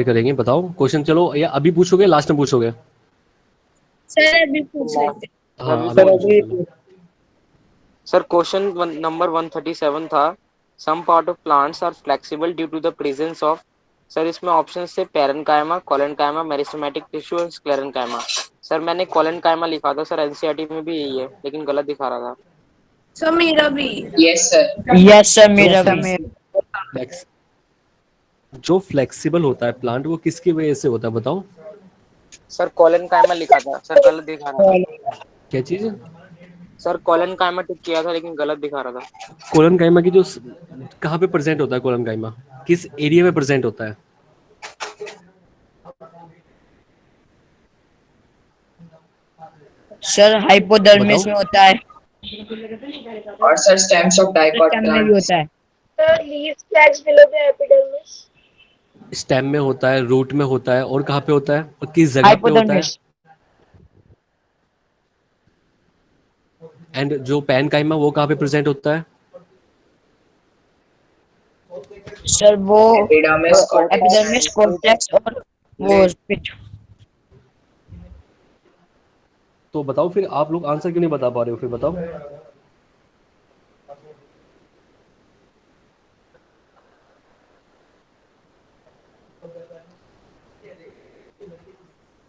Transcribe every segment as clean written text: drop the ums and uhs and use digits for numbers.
करेंगे, बताओ क्वेश्चन। चलो या अभी पूछोगे, लास्ट में पूछोगे? सर अभी पूछ लेते हैं। हाँ अभी पूछो चलो। सर क्वेश्चन नंबर 137 था, some part of plants are flexible due to the presence of. Sir इसमें ऑप्शन थे पैरेन्काइमा, कोलेनकाइमा, मेरिस्टेमेटिक टिश्यू और स्क्लेरेन्काइमा। सर मैंने कोलेनकाइमा लिखा था सर, एनसीईआरटी में भी यही है लेकिन गलत दिखा रहा था। सर मेरा भी। Yes sir. यस सर, जो मेरा भी। फ्लेक्स जो फ्लेक्सिबल होता है प्लांट, वो किसकी वजह से होता है बताओ? सर कोलेनकाइमा लिखा था सर, गलत दिखा रहा था। क्या चीज? सर कोलेनकाइमा टिक किया था लेकिन गलत दिखा रहा था। कोलन काइमा की जो कहाँ पे प्रेजेंट होता है? कोलन काइमा किस एरिया में प्रेजेंट होता है? सर हाइपोडर्मिस में होता है। और sir stems of dicot stem में भी प्लांट्स। होता है। Sir leaves flags below the epidermis. Stem में होता है, रूट में होता है, और कहाँ पे होता है और किस जगह पे होता है? हाइपोडर्मिस। एंड जो पैन काइमा वो कहाँ पे प्रेजेंट होता है? सर वो एपिडर्मिस एपिडर्मिस, कॉर्टेक्स और वो पिच। तो बताओ फिर, आप लोग आंसर क्यों नहीं बता पा रहे हो? फिर बताओ।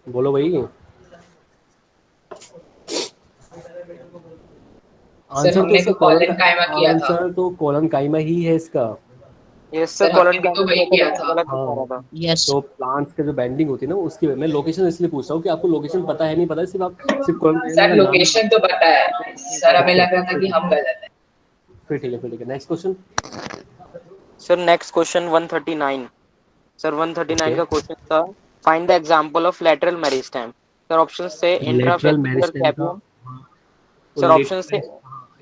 बोलो भाई। सर आंसर तो हमने इसका तो कोलेनकाइमा किया था। आंसर तो कोलन काइमा ही है इसका। यस सर सर हमने भी तो कोलेनकाइमा वही किया था किया लेकिन था। गलत दिखा रहा था। यस। तो प्लांट्स के जो बैंडिंग होती है ना, उसकी मैं लोकेशन इसलिए पूछ रहा हूँ कि आपको लोकेशन पता है नहीं पता है, सिर्फ आप सिर्फ कोलन काइमा सर का नाम। लोकेशन तो पता है सर, हमें लग रहा था कि हम गलत हैं। फिर ठीक है, फिर ठीक है। Next question. Sir next question 139। Sir 139 okay. का क्वेश्चन था, find the example of lateral meristem. Sir option से लेटरल इंट्राफेसिकुलर मेरिस्टेम का, कैपियम। तो सर ऑप्शन से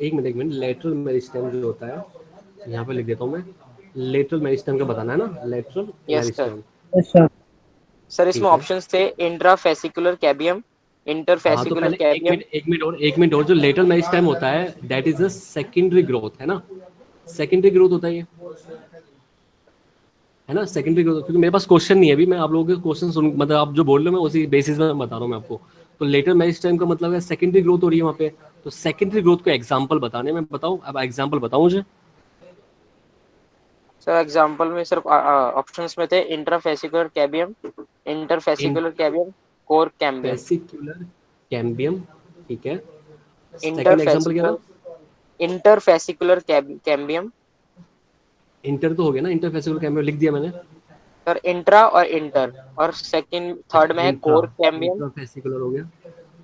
एक मिनट, लेटरल मेरिस्टेम जो होता है, यहाँ पे लिख देता हूँ मैं। लेटरल मेरिस्टेम का बताना है ना, lateral yes sir. Meristem. Sir इसमें ठीक है। ऑप्शन थे इंट्राफेसिकुलर कैबियम, हाँ तो इंटरफेसिकुलर पहले कैबियम। एक मिनट और, जो लेटरल मेरिस्टेम होता है that is the secondary growth, है ना? सेकेंडरी ग्रोथ होता है ये, है ना? सेकेंडरी ग्रोथ, क्योंकि मेरे पास क्वेश्चन नहीं है अभी, मैं आप लोगों के क्वेश्चन सुन, मतलब आप जो बोल रहे हो मैं उसी बेसिस में बता रहा हूँ मैं आपको। तो लेटरल मेरिस्टेम का मतलब है सेकेंडरी ग्रोथ हो रही है वहाँ पे। तो सेकेंडरी ग्रोथ को एग्जाम्पल बताने में, बताओ अब एग्जाम्पल बताओ मुझे। सर एग्जांपल में सर ऑप्शंस में थे intrafascicular cambium, interfascicular cambium, cork cambium. Interfascicular cambium, ठीक है। सेकेंड एग्जाम्पल क्या इंटरफेसिकुलर था? Interfascicular cambium. इंटर तो हो गया ना, इंटरफेसिकुलर कैम्बियम लिख दिया मैंने। सर इंट्रा और इंटर, और सेकंड थर्ड में अच्छा है इंट्रा, कोर कैम्बियम। इंट्राफेसिकुलर हो गया।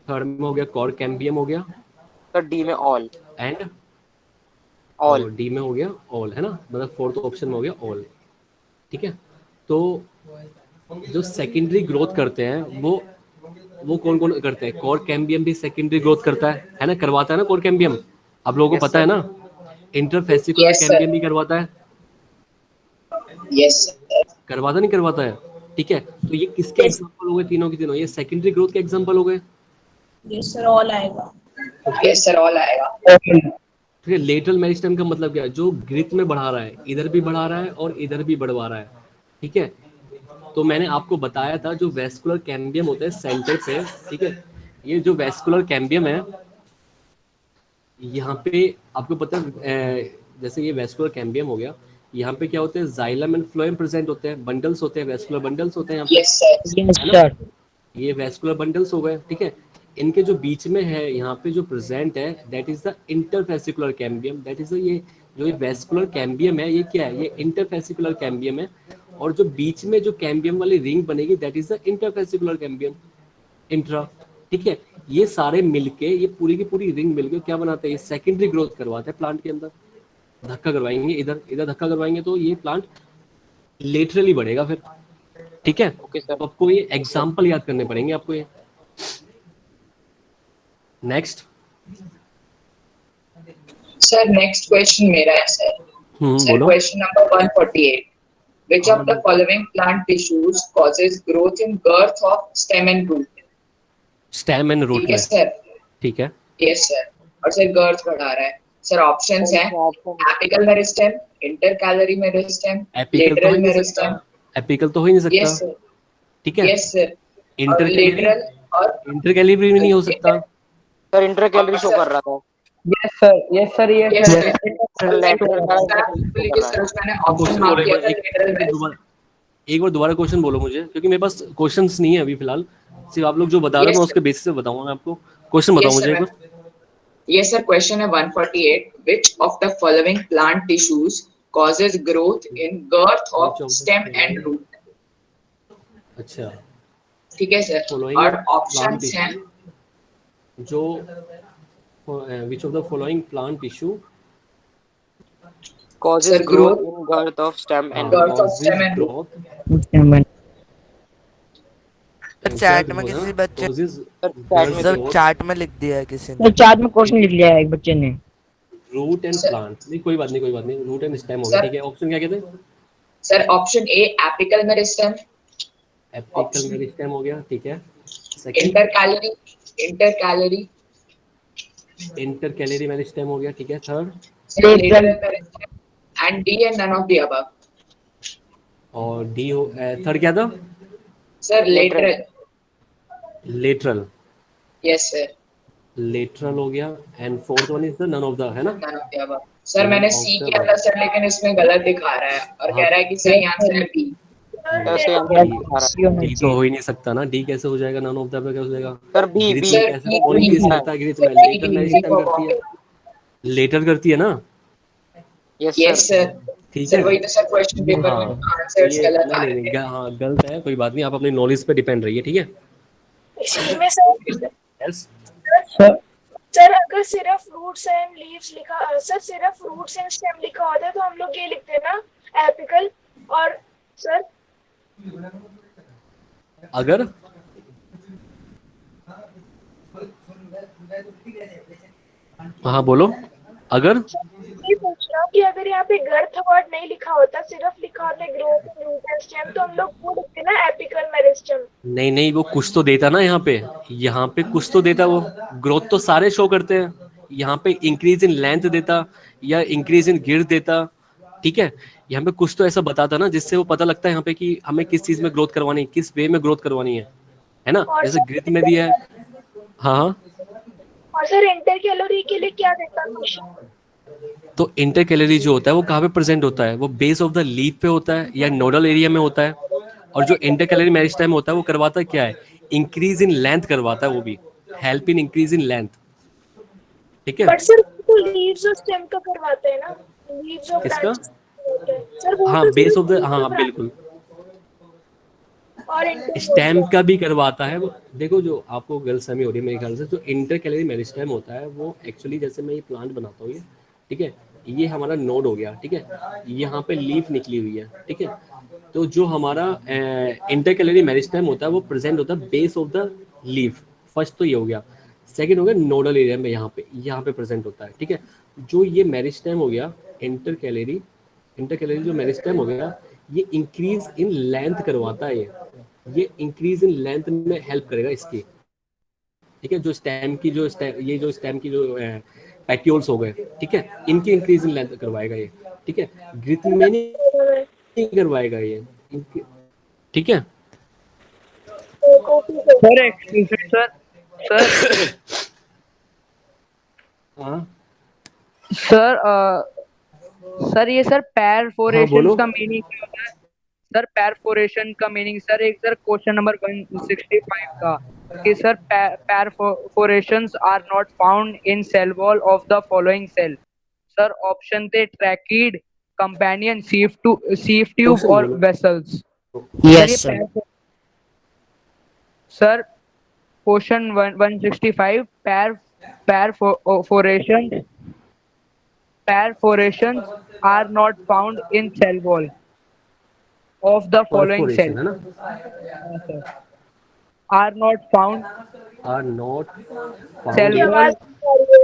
थर्ड में हो गया कॉर कैम्बियम हो गया। सर डी में ऑल। And all. डी में हो गया ऑल, है ना? मतलब फोर्थ ऑप्शन में हो गया ऑल। ठीक है। तो जो सेकेंडरी ग्रोथ करते हैं वो कौन कौन करते हैं? कोर कैम्बियम भी सेकेंडरी ग्रोथ करता है ना? करवाता है ना कोर कैम्बियम? आप लोगों को यस पता है सर। ना? Interfascicular yes cambium sir. भी करवाता है। Yes sir. करवाता नहीं करवाता है? ठीक है। तो ये किसके एग्जांपल हो गए? तीनों के तीनों ये सेकेंडरी ग्रोथ के एग्जांपल हो गए। यस सर ऑल आएगा। तो फिर यस सर ऑल आएगा। फिर लेटरल मेरिस्टेम का मतलब क्या है? जो ग्रिथ में बढ़ा रहा है, इधर भी बढ़ा रहा है और इधर भी बढ़वा रहा है। ठीक है। तो मैंने आपको बताया था जो वेस्कुलर कैम्बियम होता है सेंटर पे, ठीक है। ये जो वेस्कुलर कैम्बियम है, यहाँ पे आपको पता है, जैसे ये वेस्कुलर कैम्बियम हो गया, यहाँ पे क्या होते हैं? जाइलम एंड फ्लोएम प्रेजेंट होते हैं, बंडल्स होते हैं, वेस्कुलर बंडल्स होते हैं यहाँ पे, यस सर। यस है ना? सर। ये वेस्कुलर बंडल्स हो गए, ठीक है। इनके जो बीच में है यहाँ पे जो प्रेजेंट है, that is the interfascicular cambium. That is ये जो ये वेस्कुलर कैम्बियम है, ये क्या है? ये इंटरफेसिकुलर कैम्बियम है। और जो बीच में जो कैम्बियम वाली रिंग बनेगी, that is the interfascicular cambium, intra. ठीक है। ये सारे मिलके, ये पूरी की पूरी रिंग मिलके क्या बनाते हैं? ये सेकेंडरी ग्रोथ करवाते हैं प्लांट के अंदर। धक्का करवाएंगे, इधर इधर धक्का करवाएंगे तो ये प्लांट लेटरली बढ़ेगा फिर। ठीक है। Okay sir. तो आपको ये यस सर। एग्जाम्पल याद करने पड़ेंगे आपको ये। नेक्स्ट। सर नेक्स्ट क्वेश्चन मेरा है सर। सर बोलो। क्वेश्चन नंबर 148, which हाँ of the number. following plant tissues causes growth in girth of stem and root? Stem and root ठीक है में। सर। ठीक है। Yes sir. और सर गर्थ बढ़ा रहा है। सर ऑप्शंस सर हैं इसमें option apical meristem, intercalary meristem, apical तो हो लेटरल ही नहीं सकता। मेरिस्टेम। एपिकल तो हो ही नहीं सकता, Yes, sir. ठीक है। Yes, sir. और इंटरकैलरी, lateral और इंटरकैलरी भी नहीं हो सकता। सर इंटर कैलोरी शो कर रहा था। Yes, sir. Yes, sir. Yes, yes, sir. sir. Lateral का Sir, शो actually कर जिस रहा है। तरह से मैंने तो ऑप्शन क्वेश्चन मार्क बोलो किया एक था बार, lateral एक west. एक बार दोबारा क्वेश्चन बोलो मुझे, क्योंकि मेरे पास क्वेश्चंस नहीं है अभी फिलहाल, सिर्फ आप लोग जो बता रहे हो Yes, मैं sir. उसके बेसिस पे बताऊंगा मैं आपको। क्वेश्चन बताओ Yes, मुझे sir. एक बार। Yes, sir. Question है 148. Which of the following plant tissues causes growth in girth of Which of the stem and following, root? अच्छा, ठीक है सर। फॉलोइंग और प्लांट ऑप्शंस हैं टिश्यू, जो विच of the following plant tissue Causes sir growth growth, in girth of stem हाँ and root. girth of causes stem and root. Growth, क्या chat में growth है किसी ना, बच्चे कॉजेज सर चैट में गर्थ सब दिया। ग्रोथ, चैट में लिख दिया है किसी तो ने। चार्ट में क्वेश्चन लिख लिया है एक बच्चे ने। रूट एंड सर प्लांट, नहीं कोई बात नहीं, कोई बात नहीं, रूट एंड स्टेम हो गया, सर ठीक है। ऑप्शन क्या कहते हैं, sir option A apical meristem, apical option meristem हो गया, ठीक है। Second, intercalary, intercalary, intercalary meristem हो गया, ठीक है। Third, sir lateral lateral meristem and D and none of the above. और डी हो, थर्ड क्या था, sir lateral. Lateral, lateral, yes sir, lateral हो गया, and fourth one is the none of the, है ना, none of the above. Sir none मैंने of see the किया अबव। था सर, लेकिन इसमें गलत दिखा रहा है और हाँ कह रहा है कि सही आंसर है बी। ऐसे आंसर Yes, दिखा रहा ये होना डी तो चाहिए। हो ही नहीं सकता ना, डी कैसे हो जाएगा, नन ऑफ द कैसे हो जाएगा। है। सर बी ग्रिथ बी में सर कैसे बी कौन इंक्रीज है। करता है, ग्रिथ में लेटर मेरिस्टेम करती है, लेटर करती है ना, यस यस सर। सर। ठीक सर है। वही तो सर क्वेश्चन पेपर में हाँ आंसर्स ये गलत नहीं आ नहीं रहे नहीं थे। हाँ गलत है, कोई बात नहीं, आप अपनी नॉलेज पे डिपेंड रहिए, ठीक है। Excuse me sir, yes, sir sir अगर सिर्फ रूट्स एंड लीव्स लिखा, सर सिर्फ रूट्स एंड स्टेम लिखा होता है तो हम लोग ये लिखते हैं ना एपिकल। और सर अगर हाँ बोलो, अगर ये पूछ रहा हूँ कि अगर यहाँ पे गर्थ वर्ड नहीं लिखा होता, सिर्फ लिखा होता ग्रोथ रूट एंड स्टेम, तो हम लोग वो लिखते हैं ना एपिकल मेरिस्टेम। नहीं नहीं, वो कुछ तो देता ना यहाँ पे, यहाँ पे कुछ तो देता, वो ग्रोथ तो सारे शो करते हैं, यहाँ पे इंक्रीज इन लेंथ देता या इंक्रीज इन गिर देता, ठीक है। यहाँ पे कुछ तो ऐसा बताता ना जिससे वो पता लगता है यहाँ पे कि हमें किस चीज में ग्रोथ करवानी है, किस वे में ग्रोथ करवानी है ना, और जैसे ग्रिथ में दिया है। हाँ हाँ, और सर इंटर कैलोरी के लिए क्या देता क्वेश्चन? तो इंटर कैलोरी जो होता है वो कहाँ पे प्रेजेंट होता है, वो बेस ऑफ द लीफ पे होता है या नोडल एरिया में होता है। और जो इंटर कैलोरी मेरिस्टेम होता है वो करवाता क्या है, इंक्रीज इन लेंथ करवाता है, वो भी help in increase in length, ठीक है। बट सर तो लीव्स और स्टेम का करवाते हैं ना, लीव्स और किसका? ब्रांचेस सर वो हाँ तो बेस सिर्फ ऑफ द, leaves हाँ और बिल्कुल, और इंटर स्टेम का भी करवाता है वो। देखो जो आपको गलतफहमी हो रही है मेरे ख्याल से, जो इंटर कैलोरी मेरिस्टेम होता है वो एक्चुअली, जैसे मैं ये प्लांट बनाता हूँ ये, ठीक है, ये हमारा नोड हो गया, ठीक है, यहाँ पे लीफ निकली हुई है, ठीक है। तो जो हमारा इंटर कैलोरी मेरिस्टेम होता है वो प्रेजेंट होता है base of the leaf, first तो ये हो गया। सेकेंड हो गया नोडल एरिया में, यहाँ पे प्रेजेंट होता है, ठीक है। जो ये मेरिस्टेम हो गया इंटर कैलोरी, जो मेरिस्टेम हो गया, ये इंक्रीज इन लेंथ करवाता है, ये इंक्रीज इन लेंथ में हेल्प करेगा इसकी, ठीक है। जो स्टेम की जो ये जो स्टेम की जो पैट्यूल्स हो गए, ठीक है, इनकी इंक्रीज इन लेंथ करवाएगा ये, ठीक है। ग्रिथ में नहीं करवाएगा ये, ठीक है। Sir, excuse me, sir. Sir, हाँ सर ये सर हाँ बोलो। perforation का मीनिंग क्या होता है? सर perforation का मीनिंग सर, एक सर क्वेश्चन नंबर 165 का कि sir perforations are not found in cell wall of the following cell. Sir option थे ट्रैकीड, कंपेनियन, sieve tube क्वेश्चन और बोलो। Vessels. Yes sir. Sir question 165 perforations are not found in cell wall of the following cell. Perforation है ना, Are not found are not cell की found wall आवाज आ रही है।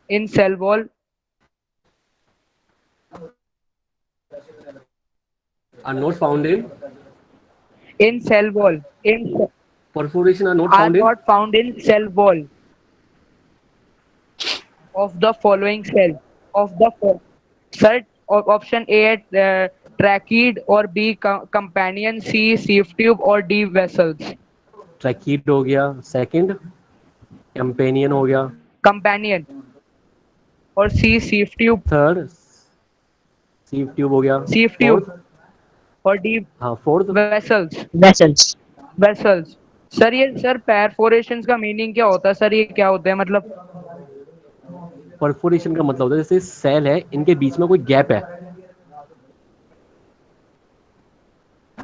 in cell wall are not found in cell wall in perforation are not are found not found in cell wall of the following cell of the sir option A है trachea, or B companion, C sieve tube, or D vessels? ट्रैकीड हो गया, second companion हो गया, Companion, और C sieve tube, third sieve tube हो गया, sieve fourth, tube, और D हाँ fourth vessels? vessels. Vessels. Sir ये सर perforations का मीनिंग क्या होता है सर? ये क्या होता है मतलब? परफोरेशन का मतलब होता है जैसे सेल है, इनके बीच में कोई गैप है,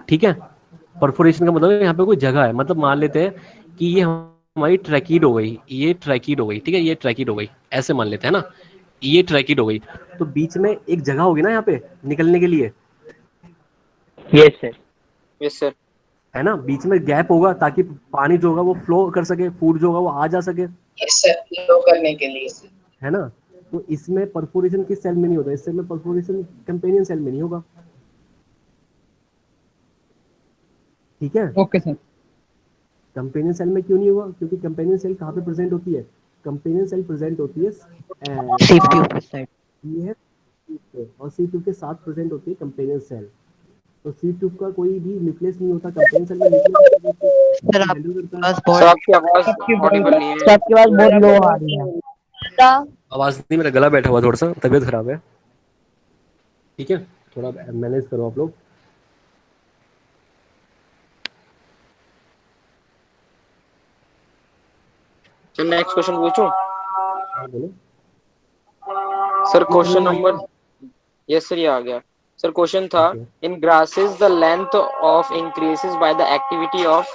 ठीक है। परफोरेशन का मतलब यहाँ पे कोई जगह है, मतलब मान लेते हैं कि ये हमारी ट्रैकीड हो गई, ये ट्रैकीड हो गई, ठीक है, ये ट्रैकीड हो गई, ऐसे मान लेते हैं ना, ये ट्रैकीड हो गई, तो बीच में एक जगह होगी ना यहाँ पे निकलने के लिए, Yes, sir. Yes sir. है ना, बीच में गैप होगा ताकि पानी जो होगा वो फ्लो कर सके, फूड जो होगा वो आ जा सके, यस सर, लो करने के लिए। है ना। तो इसमें परफोरेशन किस सेल में नहीं होता, इस सेल में परफोरेशन कंपेनियन सेल में नहीं होगा, ठीक है। Okay sir. कंपेनियन सेल में क्यों नहीं होगा, क्योंकि कंपेनियन सेल कहाँ पे प्रेजेंट होती है, कंपेनियन सेल प्रेजेंट होती है Sieve tube के side. ये है और सी ट्यूब के साथ प्रेजेंट होती है कंपेनियन सेल, तो सी ट्यूब का कोई भी न्यूक्लियस नहीं होता, कंपेनियन सेल में न्यूक्लियस सर हैंडल करता है। पास सर बहुत आपकी आवाज ऑडिबल नहीं है। आपकी आवाज बहुत लो आ रही है। आवाज नहीं, मेरा गला बैठा हुआ, थोड़ा सा तबीयत खराब है, ठीक है, थोड़ा मैनेज करो आप लोग। चल नेक्स्ट क्वेश्चन पूछूं? हाँ बोलो। Sir question number, yes sir ये आ गया। सर क्वेश्चन था, in grasses the length of increases by the activity of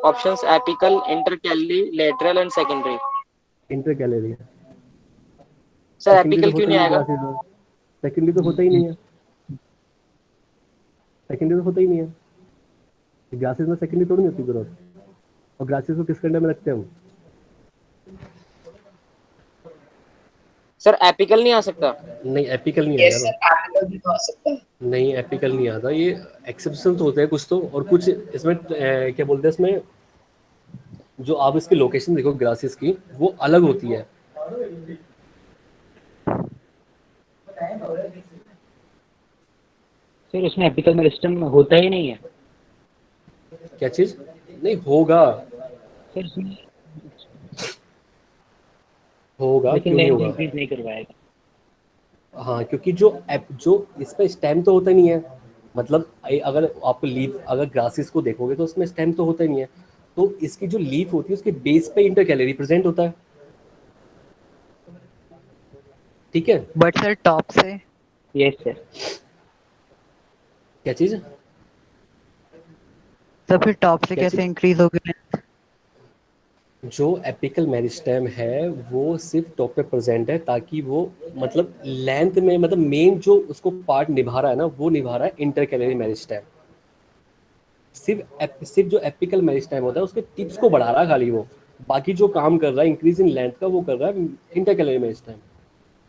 options apical, intercalary, lateral and secondary. Intercalary, sir apical क्यों नहीं आएगा? सेकेंडरी तो होता ही नहीं है, सेकेंडरी तो होता ही नहीं है, ग्लासेस में सेकेंडरी थोड़ी नहीं होती ग्रोथ, और ग्लासेस को किस कंडे में रखते हैं हम? सर एपिकल नहीं आ सकता? नहीं एपिकल नहीं यस आएगा, सर, एपिकल भी तो आ सकता है। नहीं एपिकल नहीं आता, ये एक्सेप्शंस होते हैं कुछ तो, और कुछ इसमें क्या बोलते हैं, इसमें जो आप इसकी लोकेशन देखो ग्लासेस की वो अलग होती है, सर उसमें एपिकल मेरिस्टम होता ही नहीं है क्या चीज नहीं होगा, सर उसमें, होगा लेकिन क्यों नहीं लेंथ होगा, इंक्रीज नहीं करवाएगा। हाँ क्योंकि जो इसमें स्टेम तो होता नहीं है, मतलब अगर आप लीफ अगर ग्रासेस को देखोगे तो उसमें स्टेम तो होता नहीं है, तो इसकी जो लीफ होती है उसके बेस पे इंटरकैलरी प्रेजेंट होता है, ठीक है। बट सर टॉप से यस सर। क्या चीज, तो फिर टॉप से क्या कैसे चीज? इंक्रीज होगी? जो एपिकल मेरिस्टेम है वो सिर्फ टॉप पे प्रेजेंट है ताकि वो मतलब लेंथ में, मतलब मेन जो उसको पार्ट निभा रहा है ना, वो निभा रहा है इंटरकैलरी मेरिस्टेम, सिर्फ जो एपिकल मेरिस्टेम होता है उसके टिप्स को बढ़ा रहा है खाली वो, बाकी जो काम कर रहा है इंक्रीज इन लेंथ का वो कर रहा है इंटरकैलरी मेरिस्टेम,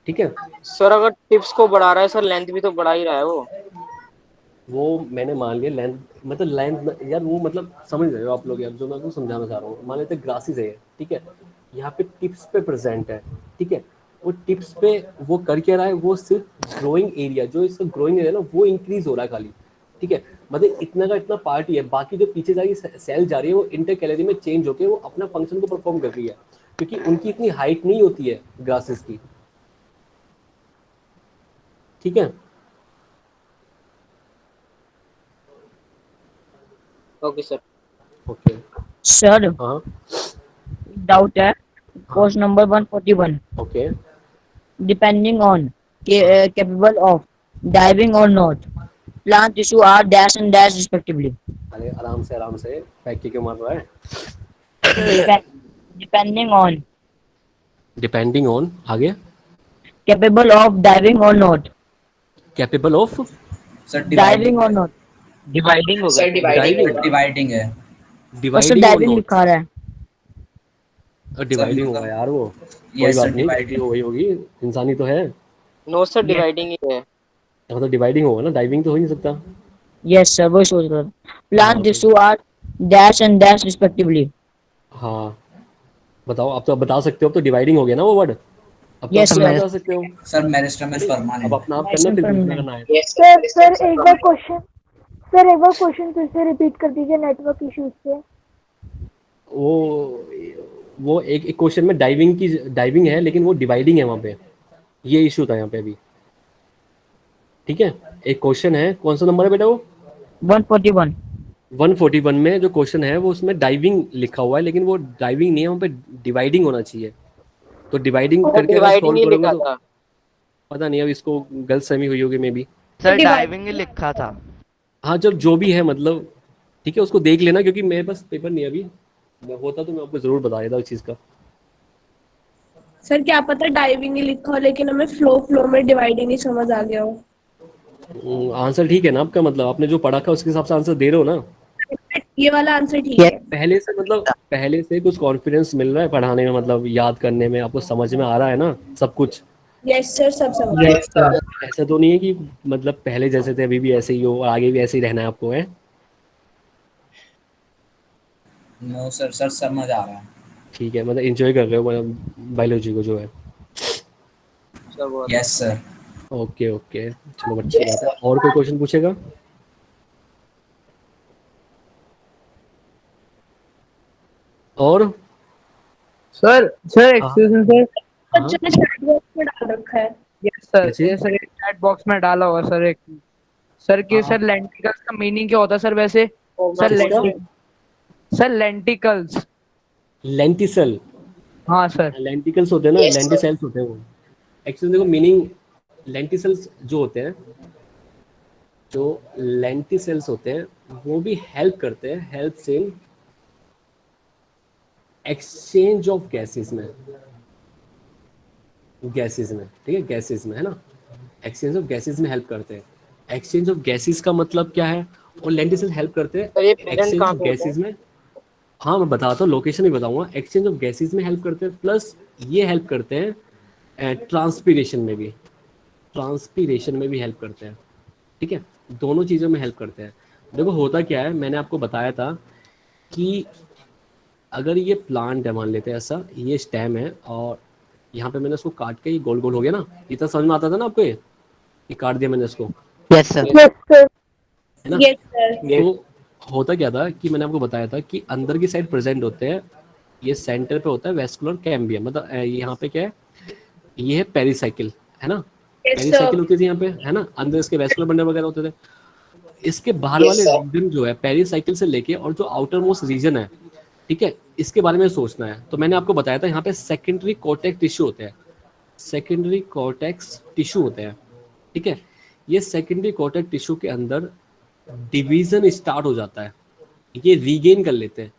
ठीक है। सर अगर टिप्स को बढ़ा रहा है सर, लेंथ भी तो बढ़ा ही रहा है वो मैंने मान लिया लेंथ, मतलब लेंथ यार वो मतलब समझ रहे हो आप लोग यार, जो मैं आपको समझाना चाह रहा हूँ, मान लेते ग्रासेस है, ठीक है, यहाँ पे टिप्स पे प्रेजेंट है, ठीक है, वो टिप्स पे वो कर क्या रहा है, वो सिर्फ ग्रोइंग एरिया, जो इसका ग्रोइंग एरिया ना वो इंक्रीज हो रहा है खाली, ठीक है, मतलब इतना का इतना पार्ट ही है, बाकी जो पीछे जा रही सेल जा रही है वो इंटरकैलरी में चेंज होकर वो अपना फंक्शन को परफॉर्म कर रही है, क्योंकि उनकी इतनी हाइट नहीं होती है ग्रासेस की, ठीक है। Okay sir. ओके सर हाँ डाउट है, question number 141, okay, depending on capable of diving or not, plant tissue are dash and dash respectively. अरे आराम से फेंक के क्यों मार रहा है, Depending on डिपेंडिंग ऑन, आगे capable of diving or not, capable of, diving or not. Dividing होगा सर डिवाइडिंग डिवाइडिंग है। और सर डिवाइडिंग diving लिखा रहा है। डिवाइडिंग होगा यार वो, कोई Yes, बात sir, नहीं, dividing. गलती हो गई होगी, इंसानी तो है, नो सर डिवाइडिंग ही है। मतलब डिवाइडिंग होगा ना, डाइविंग तो हो ही नहीं सकता, Yes sir, वही सोच रहा था। Plant हाँ tissue are dash and dash respectively. हाँ बताओ, अब तो आप बता सकते हो, अब तो डिवाइडिंग हो गया ना वो वर्ड, अब तो Yes, आप sir. बता सकते हो। सर मेरिस्टेमस अब परमानेंट। अपना आप करना, फिर दूसरा Permanent. करना है। Yes, sir sir. सर एक बार क्वेश्चन फिर से रिपीट कर दीजिए नेटवर्क इश्यूज से। वो एक क्वेश्चन में डाइविंग है, लेकिन वो डिवाइडिंग है वहाँ पे, ये इशू था यहाँ पे अभी। ठीक है, एक क्वेश्चन है, कौन सा नंबर है बेटा वो? 141. 141 में जो क्वेश्चन है वो उसमें डाइविंग लिखा हुआ है, लेकिन वो डाइविंग नहीं है, वहाँ पे डिवाइडिंग होना चाहिए। तो डिवाइडिंग सर करके अगर डिवाइडिंग सॉल्व ही करोगे लिखा तो था। पता नहीं, अब इसको गलतफहमी हुई होगी maybe. Sir Divide. Diving ही लिखा था। हाँ, जब जो भी है मतलब, ठीक है, उसको देख लेना, क्योंकि मेरे पास पेपर नहीं है अभी, मैं होता तो मैं आपको जरूर बता देता उस चीज़ का। सर क्या पता डाइविंग ही लिखा हो लेकिन हमें फ्लो में डिवाइडिंग ही समझ आ गया हो। आंसर ठीक है ना आपका, मतलब आपने जो पढ़ा था उसके हिसाब से आंसर दे रहे हो ना। ये वाला आंसर ठीक Yes. है। पहले से कुछ कॉन्फिडेंस मिल रहा है पढ़ाने में, मतलब याद करने में, आपको समझ में आ रहा है ना सब कुछ। यस सर सब समझ गए। Yes, sir. ऐसा तो नहीं है कि मतलब पहले जैसे थे अभी भी ऐसे ही हो और आगे भी ऐसे ही रहना है आपको, है? नो सर, सर समझ आ रहा है। ठीक है, मतलब एंजॉय कर रहे हो मतलब बायोलॉजी को जो है। सर बहुत यस सर। ओके ओके, चलो अच्छी बात है। और कोई क्वेश्चन पूछेगा? और sir sir excuse me sir. हाँ, बच्चों ने चैट बॉक्स में डाल रखा है। यस सर, कैसे? यस सर, चैट बॉक्स में डाला हुआ सर एक। सर की हाँ, सर लेंटिकल्स का मीनिंग क्या होता है सर वैसे? सर किसका? Sir lenticels. लेंटिसल। हाँ सर। लेंटिकल्स होते हैं ना, Yes, sir. लेंटिसेल्स होते हैं वो। एक्चुअली देखो मीनिंग, लेंटिसल्स जो होते हैं, जो लेंटिसेल्स होते हैं वो भी हेल्प करते हैं, helps in exchange of gases में, ठीक है, गैसेस में, है ना, एक्सचेंज ऑफ गैसेस में हेल्प करते हैं। एक्सचेंज ऑफ गैसेस का मतलब क्या है? और लेंटिसल हेल्प करते हैं सर ये प्रेजेंट एक्सचेंज कहाँ ऑफ पे होता है? गैसेस में। हाँ, मैं बताता हूँ, लोकेशन भी बताऊंगा। एक्सचेंज ऑफ गैसेस में हेल्प करते हैं, प्लस ये हेल्प करते हैं ट्रांसपीरेशन में भी, हेल्प करते हैं। ठीक है, दोनों चीज़ों में हेल्प करते हैं। देखो होता क्या है, मैंने आपको बताया था कि अगर ये प्लांट है, मान लेते हैं ऐसा, ये स्टेम है, और यहाँ पे मैंने इसको काट के, ये गोल गोल हो गया ना, इतना समझ में आता था ना आपको, ये काट दिया मैंने इसको, Yes, sir. Yes sir. है ना। Yes sir. तो होता क्या था कि मैंने आपको बताया था कि अंदर की साइड प्रेजेंट होते हैं, ये सेंटर पे होता है वेस्कुलर कैम्बियम, मतलब यहाँ पे क्या है, ये है पेरिसाइकिल, है ना, यस पेरिसाइकिल सर। होती थी यहाँ पे, है ना, अंदर इसके वेस्कुलर बंडल वगैरह होते थे। इसके बाहर Yes, वाले sir. रीजन जो है पेरिसाइकिल से लेके, और जो आउटर मोस्ट रीजन है, ठीक है, इसके बारे में सोचना है। तो मैंने आपको बताया था यहाँ पे सेकेंडरी कॉर्टेक्स टिश्यू होते हैं, सेकेंडरी कॉर्टेक्स टिश्यू होते हैं, ठीक है। ये सेकेंडरी कॉर्टेक्स टिश्यू के अंदर डिवीजन स्टार्ट हो जाता है, ये रीगेन कर लेते हैं,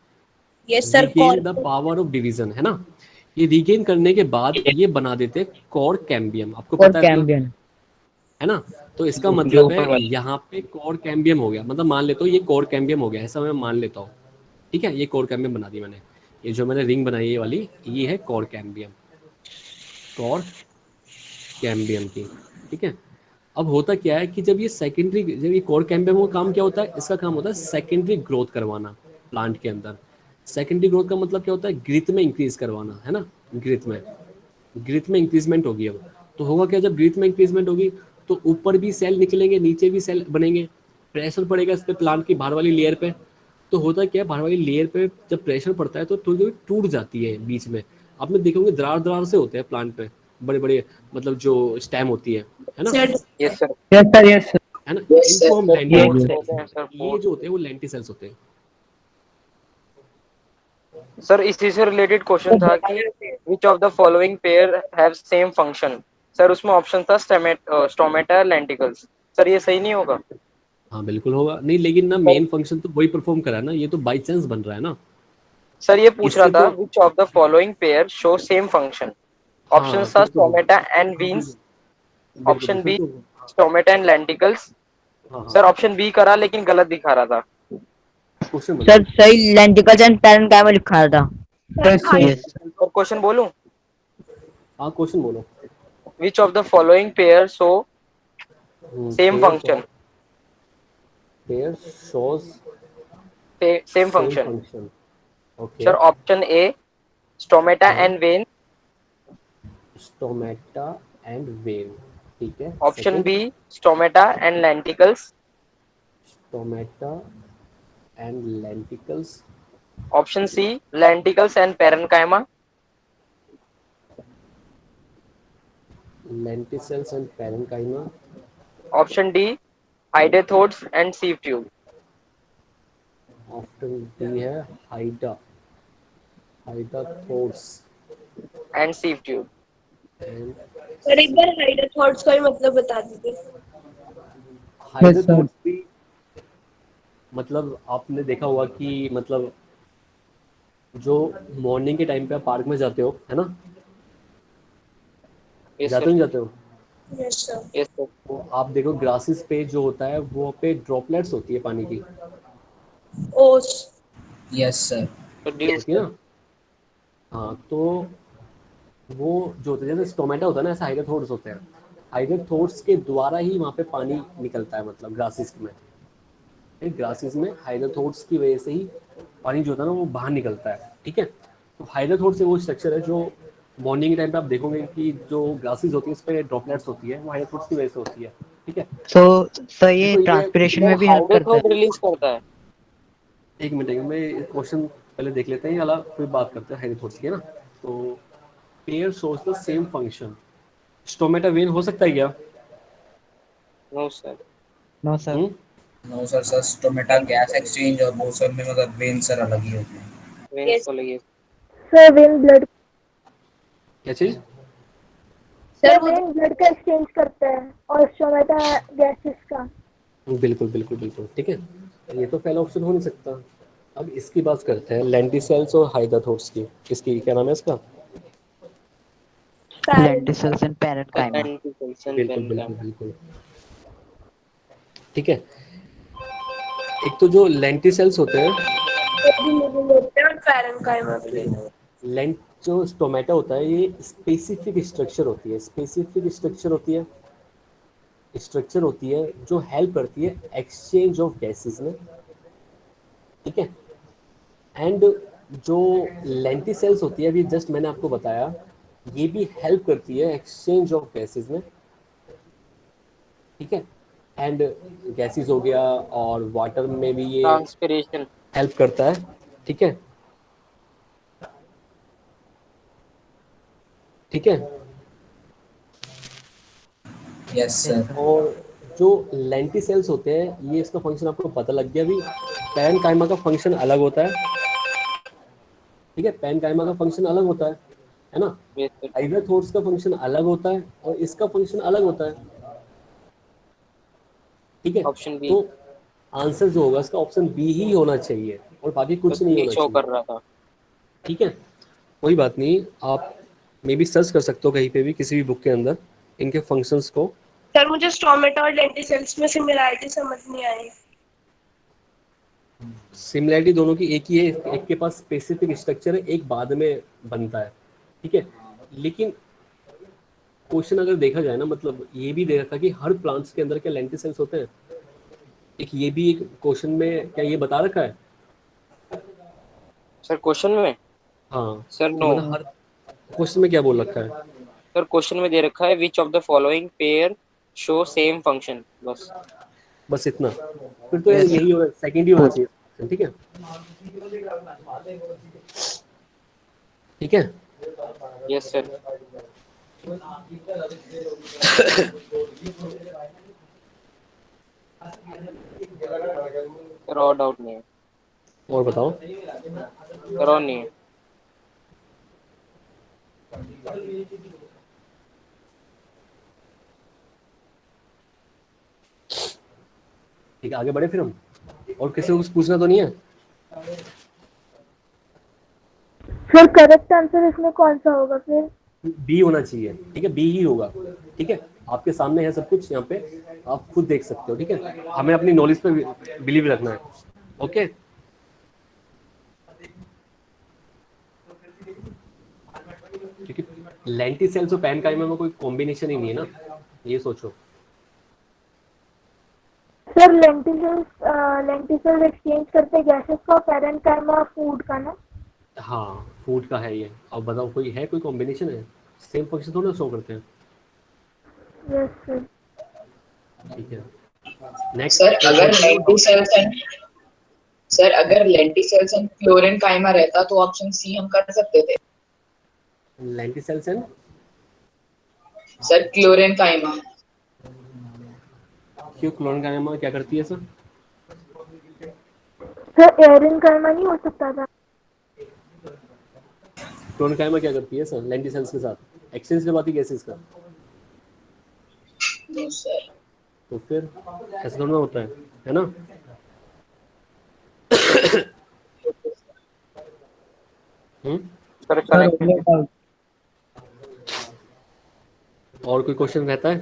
yes sir. Regain the power of division, है ना। ये रीगेन करने के बाद ये बना देते हैं कोर कैम्बियम, आपको Or पता है इतना, Cambion. है ना। तो इसका जो मतलब ऊपर है वाला। यहाँ पे कोर कैम्बियम हो गया, मतलब मान लेता हूँ ये कोर कैम्बियम हो गया, ऐसा मैं मान लेता हूँ। ठीक है, ये कोर कैम्बियम बना दी मैंने, ये जो मैंने रिंग बनाई है ये वाली, ये है कोर कैम्बियम, कोर कैम्बियम की। ठीक है, अब होता क्या है कि जब ये कोर कैम्बियम का काम क्या होता है, इसका काम होता है सेकेंडरी ग्रोथ करवाना प्लांट के अंदर। सेकेंडरी ग्रोथ का मतलब क्या होता है, ग्रीथ में इंक्रीज करवाना, है ना। ग्रीथ में इंक्रीजमेंट होगी। अब तो होगा क्या, जब ग्रीथ में इंक्रीजमेंट होगी तो ऊपर भी सेल निकलेंगे, नीचे भी सेल बनेंगे, प्रेशर पड़ेगा इस पे, प्लांट की बाहर वाली लेयर पे। तो होता क्या है, बाहर वाली लेयर पे जब प्रेशर पड़ता है तो थोड़ी थोड़ी टूट जाती है बीच में। आपने देखोगे दरार दरार से होते हैं प्लांट पे, बड़े बड़े, मतलब जो स्टेम होती है ना, sir yes sir. Yes sir, yes sir. है ना, Yes, sir. इनको हम पोर्स लेंटिसेल्स होते बोलते हैं सर, हैं। ये पोर्स। जो होते हैं वो लेंटिसेल्स होते हैं। सर इसी से रिलेटेड क्वेश्चन था कि विच of the following pair have same function. Sir उसमें ऑप्शन था स्टोमेटा लेंटिकल्स। सर ये सही नहीं होगा? हाँ बिल्कुल होगा, नहीं लेकिन ना मेन फंक्शन तो वही परफॉर्म करा है ना, ये तो बाई चांस बन रहा है ना। सर ये पूछ रहा इससे था तो विच of the following pair show same function. Option हाँ, था फिर तो स्टोमेटा एंड बीन्स, बिल्कुल ऑप्शन फिर बी तो स्टोमेटा एंड लेंटिकल्स। हाँ हाँ। सर ऑप्शन बी करा लेकिन गलत दिखा रहा था। क्वेश्चन Sir, बताओ। सही लेंटिकल्स एंड पैरेन्काइमा लिखा था। Yes sir. Yes. और क्वेश्चन बोलूं? हाँ क्वेश्चन बोलो। Which of the following pair show same function. Pair shows same same function. Function. Okay. Sir option A stomata and vein, stomata and vein, ठीक है। Option B stomata and lenticels, stomata and lenticels, option C lenticels and parenchyma, lenticels and parenchyma, option D hydathodes and sieve tube. Option D है हाइडा, hydathodes and sieve tube. And sir एक बार हाइडर thoughts का भी मतलब बता दीजिए। Hydathodes भी मतलब आपने देखा होगा कि मतलब जो मॉर्निंग के टाइम पे आप पार्क में जाते हो, है ना, यस जाते सर, हो जाते हो, यस सर। Yes sir. तो आप देखो ग्रासेस पे जो होता है वो पे ड्रॉपलेट्स होती है पानी की, ओस। Yes sir. होती है ना। हाँ, तो वो जो होता है जैसे स्टोमेटा होता है ना, ऐसा हाइड्रोथोड्स होते हैं। हाइड्रोथोड्स के द्वारा ही वहाँ पे पानी निकलता है, मतलब ग्रासेस में, ग्रासेस में हाइड्रोथोड्स की वजह से ही पानी जो होता है ना वो बाहर निकलता है, ठीक है। तो हाइड्रोथोड से वो स्ट्रक्चर है जो मॉर्निंग के टाइम पे आप देखोगे कि जो ग्रासेस होती है उस पर ड्रॉपलेट्स होती है, वो हाइड्रोथोड्स की वजह से होती है, ठीक है। तो ये देखो ये ट्रांसपिरेशन वो में भी हेल्प करता है। हाइडेथोड रिलीज करता है। एक मिनट में क्वेश्चन पहले देख लेते हैं, अला फिर बात करते हैं हाइड्रोथोड्स की, है ना। तो pair shows the same function, stomata vein हो सकता है क्या? No sir. No sir. No sir, sir stomata gas exchange और वो सब में मतलब वेन सर अलग ही होते हैं। वेन्स को लगी। सर वेन ब्लड, क्या चीज? सर वेन ब्लड का एक्सचेंज करता है और स्टोमेटा गैसेस का। बिल्कुल बिल्कुल बिल्कुल, ठीक है। ये तो पहला ऑप्शन हो नहीं सकता। अब इसकी बात करते हैं लेंटिसेल्स और हाइड्रोथोड्स की। इसकी क्या नाम है इसका? Lenticels and parenchyma. Lenticels and बिल्कुल बिल्कुल पेरेन्काइमा। बिल्कुल, ठीक है। एक तो जो लेंटिसेल्स होते हैं, वो भी लिविंग होते हैं और पैरेन्काइमा भी लिविंग होते लेंट जो स्टोमेटा होता है ये स्पेसिफिक स्ट्रक्चर होती है, स्पेसिफिक स्ट्रक्चर होती है, स्ट्रक्चर होती है जो हेल्प करती है एक्सचेंज ऑफ गैसेस में, ठीक है। एंड जो लेंटिसेल्स होती है, अभी जस्ट मैंने आपको बताया, ये भी हेल्प करती है एक्सचेंज ऑफ गैसेस में, ठीक है। एंड गैसेस हो गया और वाटर में भी ये ट्रांसपिरेशन। हेल्प करता है, ठीक है, ठीक है। Yes sir. और जो लेंटिसेल्स होते हैं, ये इसका फंक्शन आपको पता लग गया अभी। पैरेन्काइमा का फंक्शन अलग होता है, ठीक है, पैरेन्काइमा का फंक्शन अलग होता है ना। Yes sir. हाइड्रोथोड्स का फंक्शन अलग होता है और इसका फंक्शन अलग होता है, ठीक है। Option B. तो आंसर जो होगा इसका ऑप्शन बी ही होना चाहिए और बाकी कुछ बस नहीं बी होना शो चाहिए, कर रहा था। ठीक है। कोई बात नहीं, आप मे बी सर्च कर सकते हो कहीं पे भी किसी भी बुक के अंदर इनके फंक्शंस को। हैं। सर मुझे स्टोमेटा और लेंटिसेल्स में सिमिलरिटी समझ नहीं आई। सिमिलरिटी दोनों की एक ही है, एक के पास स्पेसिफिक स्ट्रक्चर है, एक बाद में बनता है, ठीक है। लेकिन क्वेश्चन अगर देखा जाए ना, मतलब ये भी देखा था कि हर प्लांट्स के अंदर क्या लेंटिसेल्स होते हैं, एक ये भी एक क्वेश्चन में क्या ये बता रखा है? सर क्वेश्चन में? हाँ, सर तो नो। मतलब हर क्वेश्चन में क्या बोल रखा है? सर क्वेश्चन में दे रखा है विच of the following pair show same function, बस। बस इतना, फिर तो Yes. यही होगा, सेकंड ही होना चाहिए, ठीक है, ठीक है। Yes sir. सर और डाउट नहीं है। और बताओ। सर और नहीं है। ठीक है, आगे बढ़े फिर हम। और किसी को कुछ पूछना तो नहीं है? सर करेक्ट आंसर इसमें कौन सा होगा फिर? बी होना चाहिए, ठीक है, बी ही होगा, ठीक है। आपके सामने है सब कुछ यहाँ पे, आप खुद देख सकते हो, ठीक है। हमें अपनी नॉलेज पे बिलीव रखना है, ओके। क्योंकि लेंटिसेल्स और पैरेन्काइमा में कोई कॉम्बिनेशन ही नहीं है ना, ये सोचो। सर लेंटिसेल्स एक्सचेंज करते गैसेस का, पैरेन्काइमा फूड का ना। हाँ, फूड का है ये। अब बताओ कोई है, कोई कॉम्बिनेशन है? सेम फंक्शन थोड़ा शो करते हैं। Yes sir. ठीक है, नेक्स्ट सर अगर लेंटिसेल्स एंड फ्लोरेनकाइमा रहता तो ऑप्शन सी हम कर सकते थे। Lenticels and sir chlorenchyma. क्यों, क्लोरेनकाइमा क्या करती है सर? सर एरिन कर्मा नहीं हो सकता था? क्लोरेनकाइमा क्या करती है सर लेंटिसेल्स के साथ? एक्सचेंज करवाती गैसेस का। No sir. तो फिर ऐसा थोड़ा होता है ना? Sir sir connect. अगला डाउट। और कोई क्वेश्चन रहता है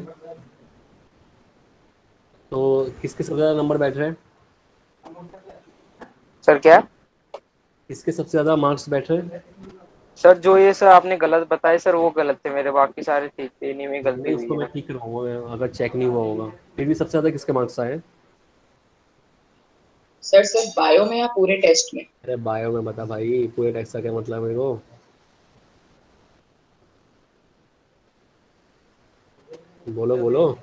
तो किसके सबसे ज़्यादा नंबर बैठ रहे हैं? सर क्या? किसके सबसे ज़्यादा मार्क्स बैठ रहे हैं? सर जो ये सर आपने गलत बताए सर वो गलत थे मेरे, बाकी सारे ठीक थे, इन्हीं में गलती नहीं, हुई उसको मैं है। ठीक करवाऊंगा अगर चेक नहीं हुआ होगा। फिर भी सबसे ज़्यादा किसके मार्क्स आए? सर सिर्फ बायो में या पूरे टेस्ट में? अरे बायो में बता भाई, पूरे टेक्स्ट का क्या मतलब है मेरे को? बोलो बोलो।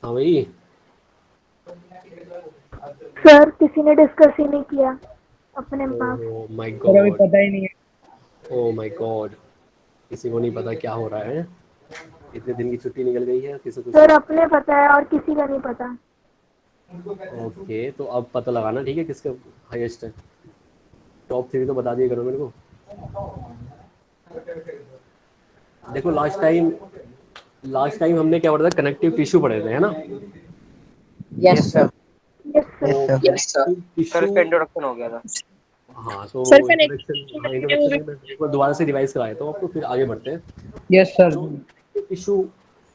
हाँ भाई। सर किसी ने डिस्कस ही नहीं किया अपने पास। ओह माय सर अभी गॉड, पता ही नहीं है। ओह माय गॉड, किसी को नहीं पता क्या हो रहा है। इतने दिन की छुट्टी निकल गई है किसी को। सर अपने पता है और किसी का नहीं पता। ओके, तो अब पता लगाना ठीक है किसके हाईएस्ट है। टॉप 3 तो बता दिए करो मेरे को। देखो लास्ट टाइम हमने क्या पढ़ा था, कनेक्टिव टिश्यू पढ़े थे, है ना? Yes sir. Yes sir. तो यस सर। सर टिश्यू, इसका इंट्रोडक्शन हो गया था। हाँ तो सर इंट्रोडक्शन, हाँ इंट्रोडक्शन में एक बार दोबारा से रिवाइज कराया तो आपको, फिर आगे बढ़ते हैं। Yes sir. जो टिश्यू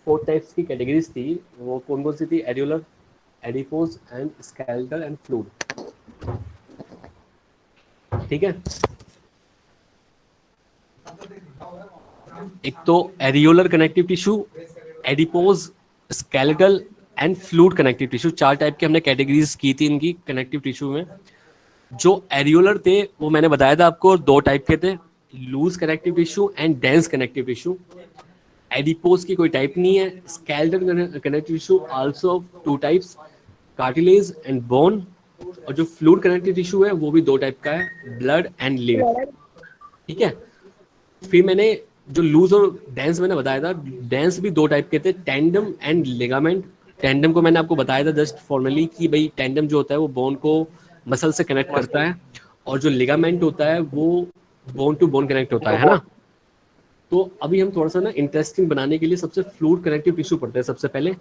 4 टाइप्स की कैटेगरीज थी वो कौन कौन सी थी? Areolar, adipose and skeletal and fluid. ठीक है, एक तो areolar connective tissue, adipose, skeletal and fluid connective tissue. 4 type के हमने कैटेगरीज की थी इनकी कनेक्टिव टिश्यू में। जो एरियोलर थे वो मैंने बताया था आपको 2 टाइप के थे, loose connective tissue and dense connective tissue. Adipose की कोई टाइप नहीं है। Skeletal connective tissue also 2 types, cartilage and bone. और जो फ्लूइड कनेक्टिव टिश्यू है वो भी 2 टाइप का है, ब्लड एंड लिम्फ। ठीक है, फिर मैंने जो लूज और डेंस मैंने बताया था, डेंस भी 2 टाइप के थे, टेंडम एंड लिगामेंट। टेंडम को मैंने आपको बताया था जस्ट फॉर्मली कि भाई टेंडम जो होता है वो बोन को मसल से कनेक्ट करता है, और जो लिगामेंट होता है वो बोन टू बोन कनेक्ट होता है ना? तो अभी हम थोड़ा सा ना इंटरेस्टिंग बनाने के लिए सबसे फ्लूइड कनेक्टिव टिश्यू पढ़ते हैं सबसे पहले,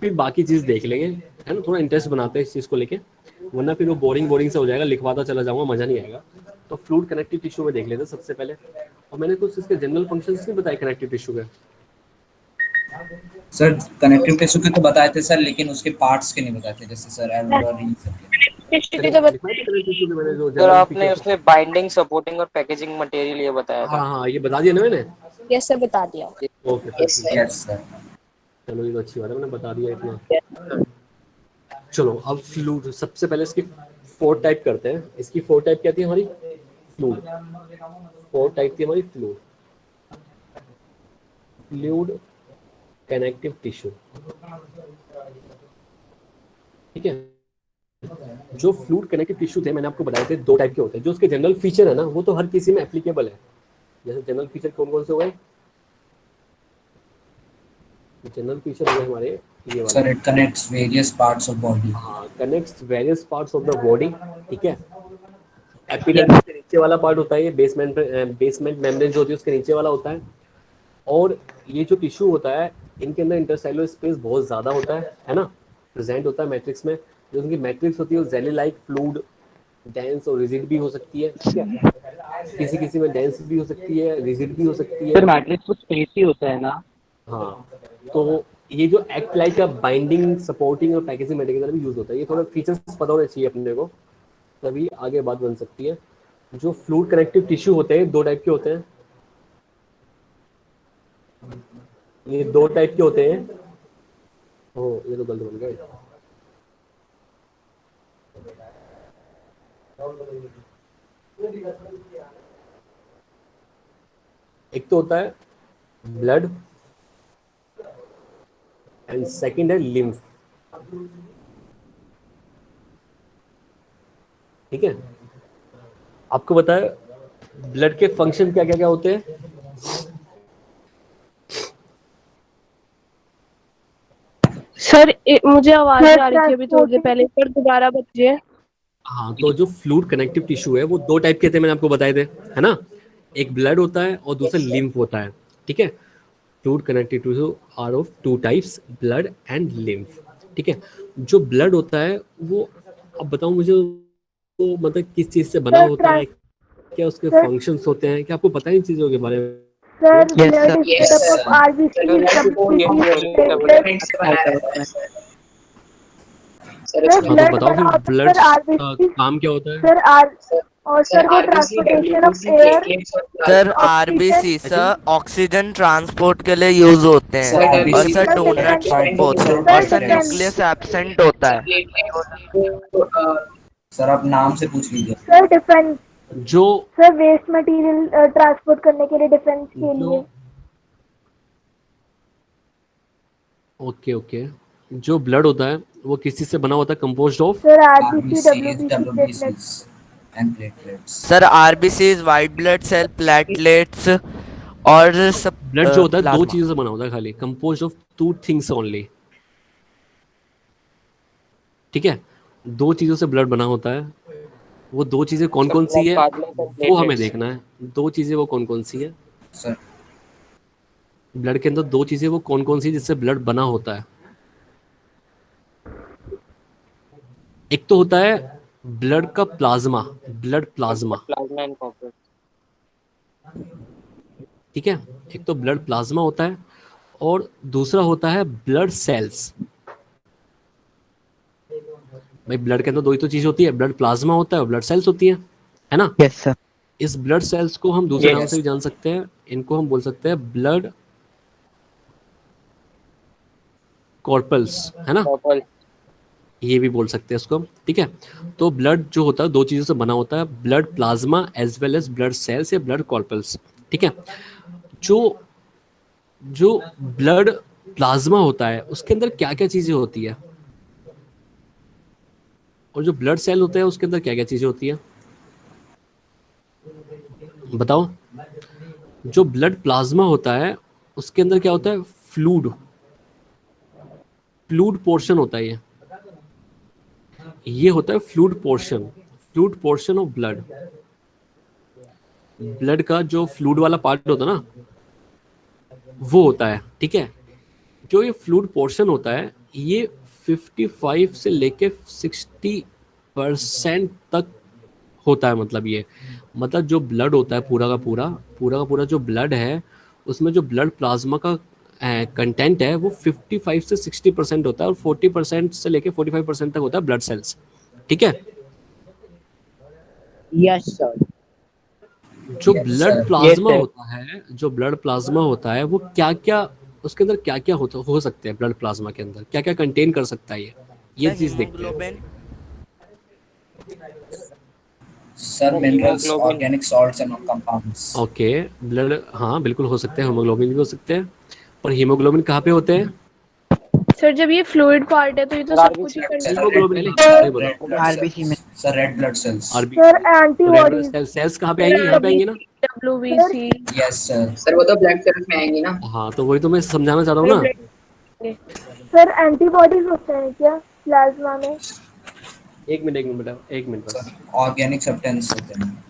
फिर बाकी चीज देख लेंगे, है ना? थोड़ा इंटरेस्ट बनाते हैं इस चीज को लेके, वरना फिर वो बोरिंग से हो जाएगा, लिखवाता चला जाऊंगा, मजा नहीं आएगा। तो फ्लूइड कनेक्टिव टिश्यू में देख लेते हैं सबसे पहले। और मैंने कुछ इसके जनरल फंक्शंस नहीं बताए कनेक्टिव टिश्यू के। सर कनेक्टिव टिश्यू के तो बताए थे सर, लेकिन उसके पार्ट्स के नहीं बताए थे, जैसे सर एल्वुलर इन सब के। टिश्यू की तो बता। लिखवाए थे कनेक्टिव टिश्यू के मैंने जो सर जनरल आपने फीचर्स। उसमें बाइंडिंग, सपोर्टिंग और पैकेजिंग मटेरियल ये बताया था। हाँ हाँ, ये बता दिया ना मैंने। यस सर बता दिया। ओके फिर यस ठीक है, सर। Yes sir. चलो ये तो अच्छी बात है, मैंने बता दिया इतना। चलो अब फ्लूइड सबसे पहले इसकी 4 टाइप करते हैं। इसकी 4 टाइप क्या थी हमारी? फ्लूइड। 4 टाइप थी हमारी फ्लूइड। फ्लूइड कनेक्टिव टिश्यू, ठीक है। जो फ्लूइड कनेक्टिव टिश्यू थे मैंने आपको बताए थे 2 टाइप के होते हैं। जो उसके जनरल फीचर है ना वो तो हर किसी में एप्लीकेबल है। जैसे जनरल फीचर कौन कौन से हो गए? जनरल फीचर हो गए हमारे ये वाले। Sir it connects various parts of body. हाँ, connects various parts of the body, ठीक है। एपिडर्मिस के नीचे वाला पार्ट होता है ये, बेसमेंट मेम्ब्रेन जो होती है उसके नीचे वाला होता है। और ये जो टिश्यू होता है इनके अंदर इंटरसेलुलर स्पेस बहुत ज़्यादा होता है ना? प्रेजेंट होता है मैट्रिक्स में। जो उनकी मैट्रिक्स होती है वो जेली लाइक, फ्लूइड, डेंस और रिजिड भी हो सकती है, ठीक है। किसी किसी में डेंस भी हो सकती है, रिजिड भी हो सकती है। सर मैट्रिक्स कुछ स्पेस ही होता है ना? हाँ, तो ये जो एक्ट लाइक का बाइंडिंग, सपोर्टिंग और पैकेजिंग मटेरियल भी यूज होता है। ये थोड़ा फीचर्स पता होने चाहिए अपने को, तभी आगे बात बन सकती है। जो फ्लूइड कनेक्टिव टिश्यू होते हैं 2 टाइप के होते हैं। ये 2 टाइप के होते हैं। ओह ये तो गलत बन गए। एक तो होता है ब्लड एंड सेकंड है लिम्फ। ठीक है, आपको बताया ब्लड के फंक्शन क्या क्या क्या होते हैं। सर मुझे आवाज नहीं आ रही थी अभी थोड़ी देर पहले, पर दोबारा बताइए। हाँ, तो जो फ्लूइड कनेक्टिव टिश्यू है वो दो टाइप के थे, मैंने आपको बताए थे, है ना। एक ब्लड होता है और दूसरा लिम्फ होता है। ठीक है, fluid connective tissue are of two types, blood and lymph. ठीक है, जो ब्लड होता है वो, अब बताओ मुझे, वो मतलब किस चीज से बना होता है, क्या उसके फंक्शंस होते हैं, क्या आपको पता है इन चीजों के बारे में? Sir, Yes, blood sir. is Yes, made up sir. of RBCs, WBCs, platelets. Sir, हाँ, तो blood बताओ फिर और ब्लड sir RBCs, काम क्या होता है? sir और sir वो transportation of air sir oxygen- RBC sir oxygen transport के लिए यूज होते Sir, हैं, RBC और sir Sir, donuts different- both, Sir, और सर different- न्यूक्लियस एब्सेंट होता है। सर आप नाम से पूछ लीजिए। sir defense, जो sir waste material ट्रांसपोर्ट करने के लिए डिफेंस के लिए। ओके ओके, जो ब्लड होता है वो किस चीज से बना होता है, composed of? Sir RBC, RBCs, WBC, platelets. WBCs and platelets. Sir RBC white blood cell, platelets और सब ब्लड जो होता है दो प्लाज्मा। चीजों से बना होता है, खाली composed of two things only. ठीक है, दो चीजों से ब्लड बना होता है, वो दो चीजें कौन कौन सी है वो हमें देखना है। दो चीजें वो कौन कौन सी है सर ब्लड के अंदर, दो चीजें वो कौन कौन सी जिससे ब्लड बना होता है। एक तो होता है ब्लड का plasma, blood plasma. Plasma and copper. ठीक है, एक तो ब्लड प्लाज्मा होता है और दूसरा होता है ब्लड सेल्स। भाई ब्लड के अंदर दो ही तो चीज होती है, ब्लड प्लाज्मा होता है और ब्लड सेल्स होती है ना। Yes, sir. इस ब्लड सेल्स को हम दूसरे Yes. नाम से भी जान सकते हैं, इनको हम बोल सकते हैं ब्लड कॉर्पल्स, है ना, कॉपर। ये भी बोल सकते हैं इसको। ठीक है, तो ब्लड जो होता है दो चीज़ों से बना होता है, blood plasma as well as blood cells या ब्लड कॉर्पल्स। ठीक है, जो जो ब्लड प्लाज्मा होता है उसके अंदर क्या क्या चीज़ें होती है, और जो ब्लड सेल होता है उसके अंदर क्या क्या चीज़ें होती है, बताओ। जो ब्लड प्लाज्मा होता है उसके अंदर क्या होता है, फ्लूइड, फ्लूइड पोर्शन होता है, ये होता है fluid portion, fluid portion of blood. Blood का जो फ्लूइड वाला पार्ट होता है ना वो होता है। ठीक है, जो ये फ्लूइड पोर्शन होता है ये 55 से लेके 60% तक होता है। मतलब ये, मतलब जो ब्लड होता है पूरा का पूरा जो ब्लड है उसमें जो ब्लड प्लाज्मा का कंटेंट है वो 55 से 60% होता है, और 40% से लेके 45% तक होता है ब्लड सेल्स। ठीक है, Yes, sir. जो Yes, blood sir. Plasma Yes, sir. होता है, जो ब्लड प्लाज्मा होता है वो क्या क्या, उसके अंदर क्या क्या हो सकते हैं, ब्लड प्लाज्मा के अंदर क्या क्या कंटेन कर सकता है, ये चीज देखते हैं। Haemoglobin, sir minerals, Hemoglobin. Organic salts and compounds. Okay, blood, हाँ बिल्कुल हो सकते हैं, हीमोग्लोबिन भी हो सकते हैं, पर हीमोग्लोबिन कहाँ पे होते हैं? सर जब ये फ्लूइड पार्ट है तो ये तो सब कुछ ही हीमोग्लोबिन RBC में। Sir red blood cells. RB, Sir antibodies. Cells कहाँ पे आएंगी, यहाँ पे आएंगी ना। WBC। Yes sir. सर वो तो ब्लड सेल्स में आएंगी ना। हाँ, तो वही तो मैं समझाना चाह रहा हूँ ना। Sir antibodies होते हैं क्या प्लाज्मा में? एक मिनट बेटा, एक मिनट बस। सर ऑर्गेनिक सब्सटेंस होते हैं।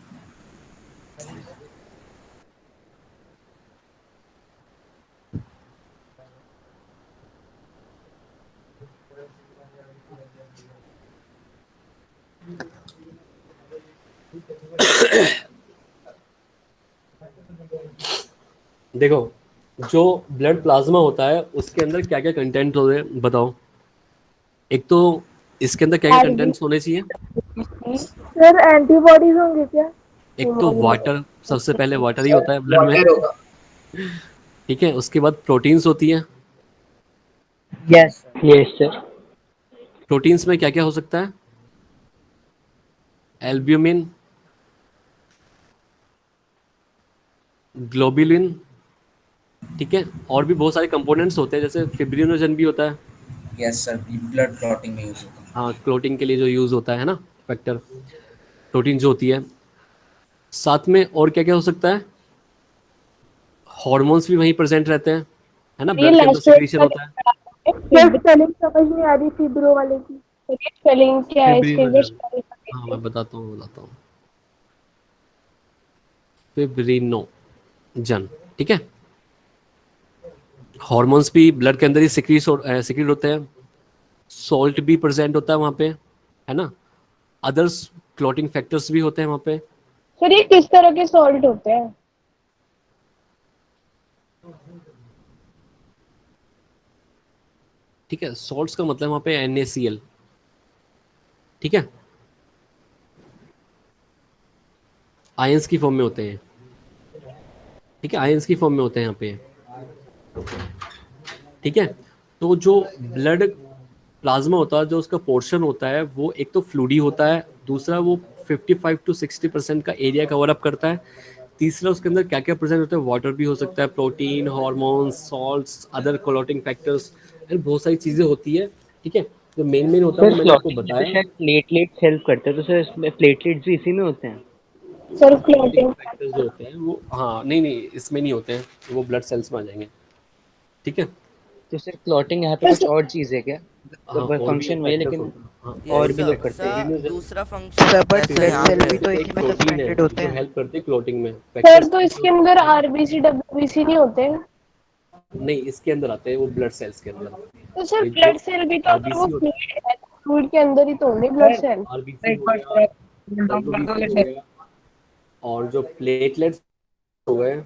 देखो, जो ब्लड प्लाज्मा होता है उसके अंदर क्या क्या कंटेंट होते हैं बताओ। एक तो इसके अंदर क्या क्या कंटेंट्स होने चाहिए। Sir antibodies होंगे क्या? एक तो वाटर, सबसे पहले वाटर ही होता है ब्लड में। वाटर होगा। ठीक है, उसके बाद प्रोटीन्स होती हैं। Yes, sir. प्रोटीन्स में क्या क्या हो सकता है? एल्ब्यूमिन, ग्लोबुलिन, ठीक है, और भी बहुत सारे कंपोनेंट्स होते हैं, जैसे फिब्रिनोजन भी होता है। यस सर, ब्लड क्लॉटिंग में यूज होता है। हाँ, क्लोटिंग के लिए जो यूज होता है ना, फैक्टर, प्रोटीन जो होती है। साथ में और क्या क्या हो सकता है, हार्मोन्स भी वहीं प्रेजेंट रहते हैं, है ना, ये ब्लड के अंदर लास्ट सिक्रीशन होता है। सर स्पेलिंग समझ नहीं आ रही फिब्रो वाले की। ये स्पेलिंग क्या है इसकी, एक बार फिब्रिनोजन, spelling हाँ बताइए। मैं बताता हूँ, फिब्रिनोजन, ठीक है। हार्मोन्स भी ब्लड के अंदर ही सिक्रीट होते हैं, सॉल्ट भी प्रेजेंट होता है वहाँ पे, है ना, अदर्स क्लॉटिंग फैक्टर्स भी होते हैं वहाँ पे। सर ये किस तरह के सॉल्ट होते हैं? ठीक है, सॉल्ट्स का मतलब वहाँ पे NaCl, ठीक है, आयंस की फॉर्म में होते हैं, ठीक है, आयंस की फॉर्म में होते हैं यहाँ पे, ठीक है। तो जो ब्लड प्लाज्मा होता है, जो उसका पोर्शन होता है, वो एक तो फ्लूडी होता है, दूसरा वो 55 to 60% का एरिया कवर अप करता है, तीसरा उसके अंदर क्या क्या प्रेजेंट होता है, वाटर भी हो सकता है, protein, hormones, salts, other clotting factors, and बहुत सारी चीज़ें होती है, ठीक है। जो मेन होता है सर वो मैंने आपको क्लॉटिंग में तो बताया। शायद प्लेटलेट्स हेल्प करते हैं, तो सर इसमें प्लेटलेट्स भी इसी में होते हैं। Sir clotting clotting. फैक्टर्स जो होते हैं वो, हाँ नहीं नहीं, इसमें नहीं होते हैं, वो ब्लड सेल्स में आ जाएंगे, ठीक है। तो सर क्लॉटिंग यहाँ पे सर कुछ और चीज़ है क्या? हाँ, और भी फंक्शन वही है, फैक्टर्स लेकिन होते हैं, हाँ, यस और और भी भी सर, लोग फैक्टर्स, करते हैं। दूसरा फंक्शन सर है बट सर ब्लड यहाँ सेल पे। भी तो तो इसी एक में तो प्रोटीन है एक्सपेंडेड होते जो हैं। हेल्प करती है क्लॉटिंग में, सर फैक्टर्स तो की इसके जो, अंदर आरबीसी डब्ल्यूबीसी नहीं होते? नहीं इसके अंदर आते हैं वो ब्लड सेल्स के अंदर। तो सर ये जो ब्लड सेल भी तो अगर वो आरबीसी होता फ्लूइड है तो फ्लूइड के अंदर ही तो होंगे ब्लड सर सेल। आरबीसी एक हो बार गया, सर डाउन कर डब्ल्यूबीसी हो दोगे सर? गया, और जो प्लेटलेट्स हो गए,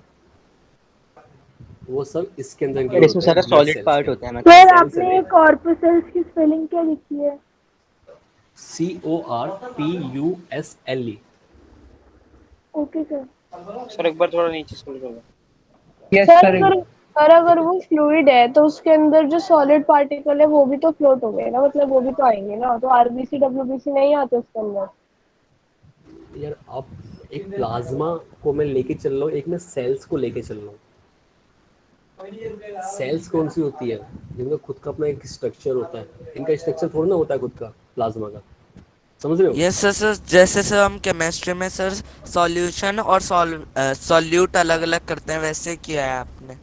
वो सब इसके अंदर सर इंक्लूड इसमें होते हैं सारा ब्लड सॉलिड सेल्स के पार्ट होता है अंदर। मतलब। सर सेल्स है आपने ना, कॉर्पुसेल्स की स्पेलिंग क्या लिखी है? CORPUSLE। Okay sir. सर एक बार थोड़ा नीचे स्क्रॉल करो। Yes sir sir. अगर वो फ्लूइड है तो उसके अंदर जो सॉलिड पार्टिकल है वो भी तो फ्लोट हो गए ना, मतलब वो भी तो आएंगे ना, तो आरबीसी डब्ल्यूबीसी नहीं आते उसके अंदर। यार आप, एक प्लाज्मा को मैं लेके चल रहा हूँ, एक मैं सेल्स को लेके चल रहा हूँ। सेल्स कौन सी होती है, जिनका खुद का अपना एक स्ट्रक्चर होता है, इनका स्ट्रक्चर थोड़ा ना होता है खुद का प्लाज्मा का, समझ रहे हो। यस सर, सर जैसे सर हम केमिस्ट्री में सर सॉल्यूशन और सॉल्यूट अलग अलग करते हैं, वैसे किया है आपने।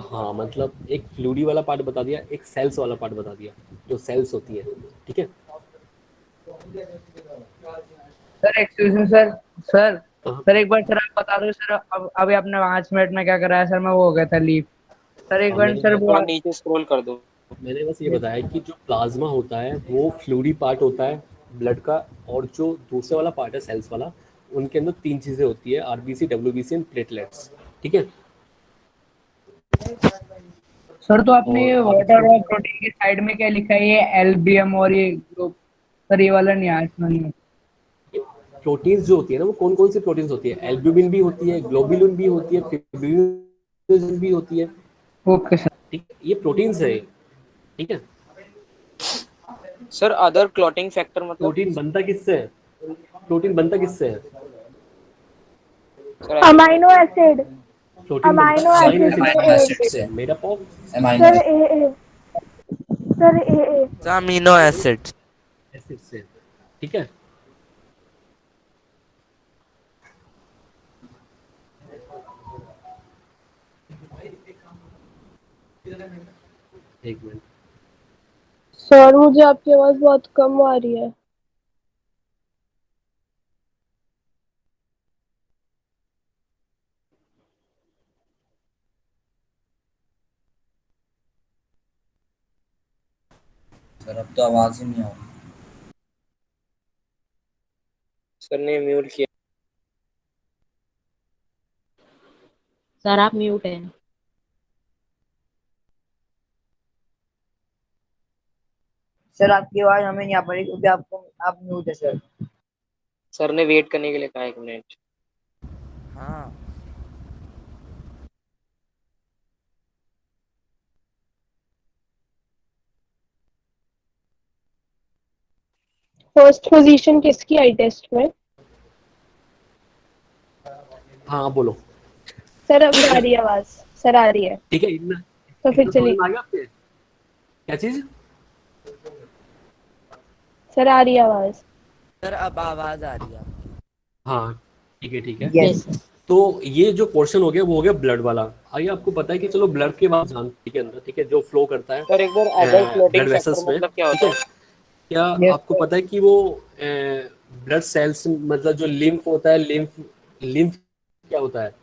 हाँ, मतलब एक फ्लूडी वाला पार्ट बता दिया, एक सेल्स वाला पार्ट बता दिया, जो सेल्स होती है, ठीक है। Sir excuse me sir. Sir हाँ, सर एक बार सर आप बता दो सर, अब अभी आपने 5 मिनट में क्या कराया सर? मैं वो हो गया था लीव। सर एक हाँ, बार सर थोड़ा नीचे स्क्रॉल कर दो। मैंने बस ये बताया कि जो प्लाज्मा होता है वो फ्लूडी पार्ट होता है ब्लड का, और जो दूसरा वाला पार्ट है सेल्स वाला, उनके अंदर तीन चीज़ें होती है, आरबीसी, डब्ल्यूबीसी एंड प्लेटलेट्स, ठीक है। सर तो आपने ये और वाटर और प्रोटीन की साइड में क्या लिखा है? ये एलबीएम और ये ग्रुप। सर ये वाला नहीं आया इसमें नहीं। प्रोटीन्स जो होती है ना, वो कौन कौन सी प्रोटीन्स होती है, एल्ब्यूमिन भी होती है, ग्लोबुलिन भी होती है, फिब्रिनोजन भी होती है, ओके सर। ठीक है, ये प्रोटीन्स है, ठीक है। सर अदर क्लॉटिंग फैक्टर मतलब? प्रोटीन बनता किससे है, प्रोटीन बनता किससे है, सर अमाइनो एसिड। प्रोटीन बनता अमाइनो है अमीनो एसिड एसिड से अमीनो ए। एसिड से। Made up of amino sir A. Sir A. Sir amino acid. Acid से, ठीक है। एक मिनट, सर मुझे आपकी आवाज बहुत कम आ रही है। सर अब तो आवाज ही नहीं आ रही। सर ने म्यूट किया। सर आप म्यूट हैं। सर आपकी आवाज हमें नहीं आ पा रही क्योंकि आपको आप म्यूट है सर। सर ने वेट करने के लिए कहा 1 मिनट। हाँ फर्स्ट पोजीशन किसकी आई टेस्ट में? हाँ बोलो। सर अब आ रही है आवाज, सर आ रही है, ठीक है, इतना तो फिर इतना समझ चलिए। में आ गया आपके? क्या चीज? सर आ रही है आवाज। सर अब आवाज आ रही है आपकी। हाँ ठीक है ठीक है। यस तो ये जो पोर्शन हो गया वो हो गया ब्लड वाला। आइए आपको पता है कि चलो ब्लड के बाद जानते के अंदर, ठीक है, जो फ्लो करता है सर एक बार other clotting blood factor vessels में, मतलब क्या ठीक होता है। है? क्या यस आपको पता है कि वो ब्लड सेल्स, मतलब जो लिम्फ होता है, लिम्फ लिम्फ क्या होता है?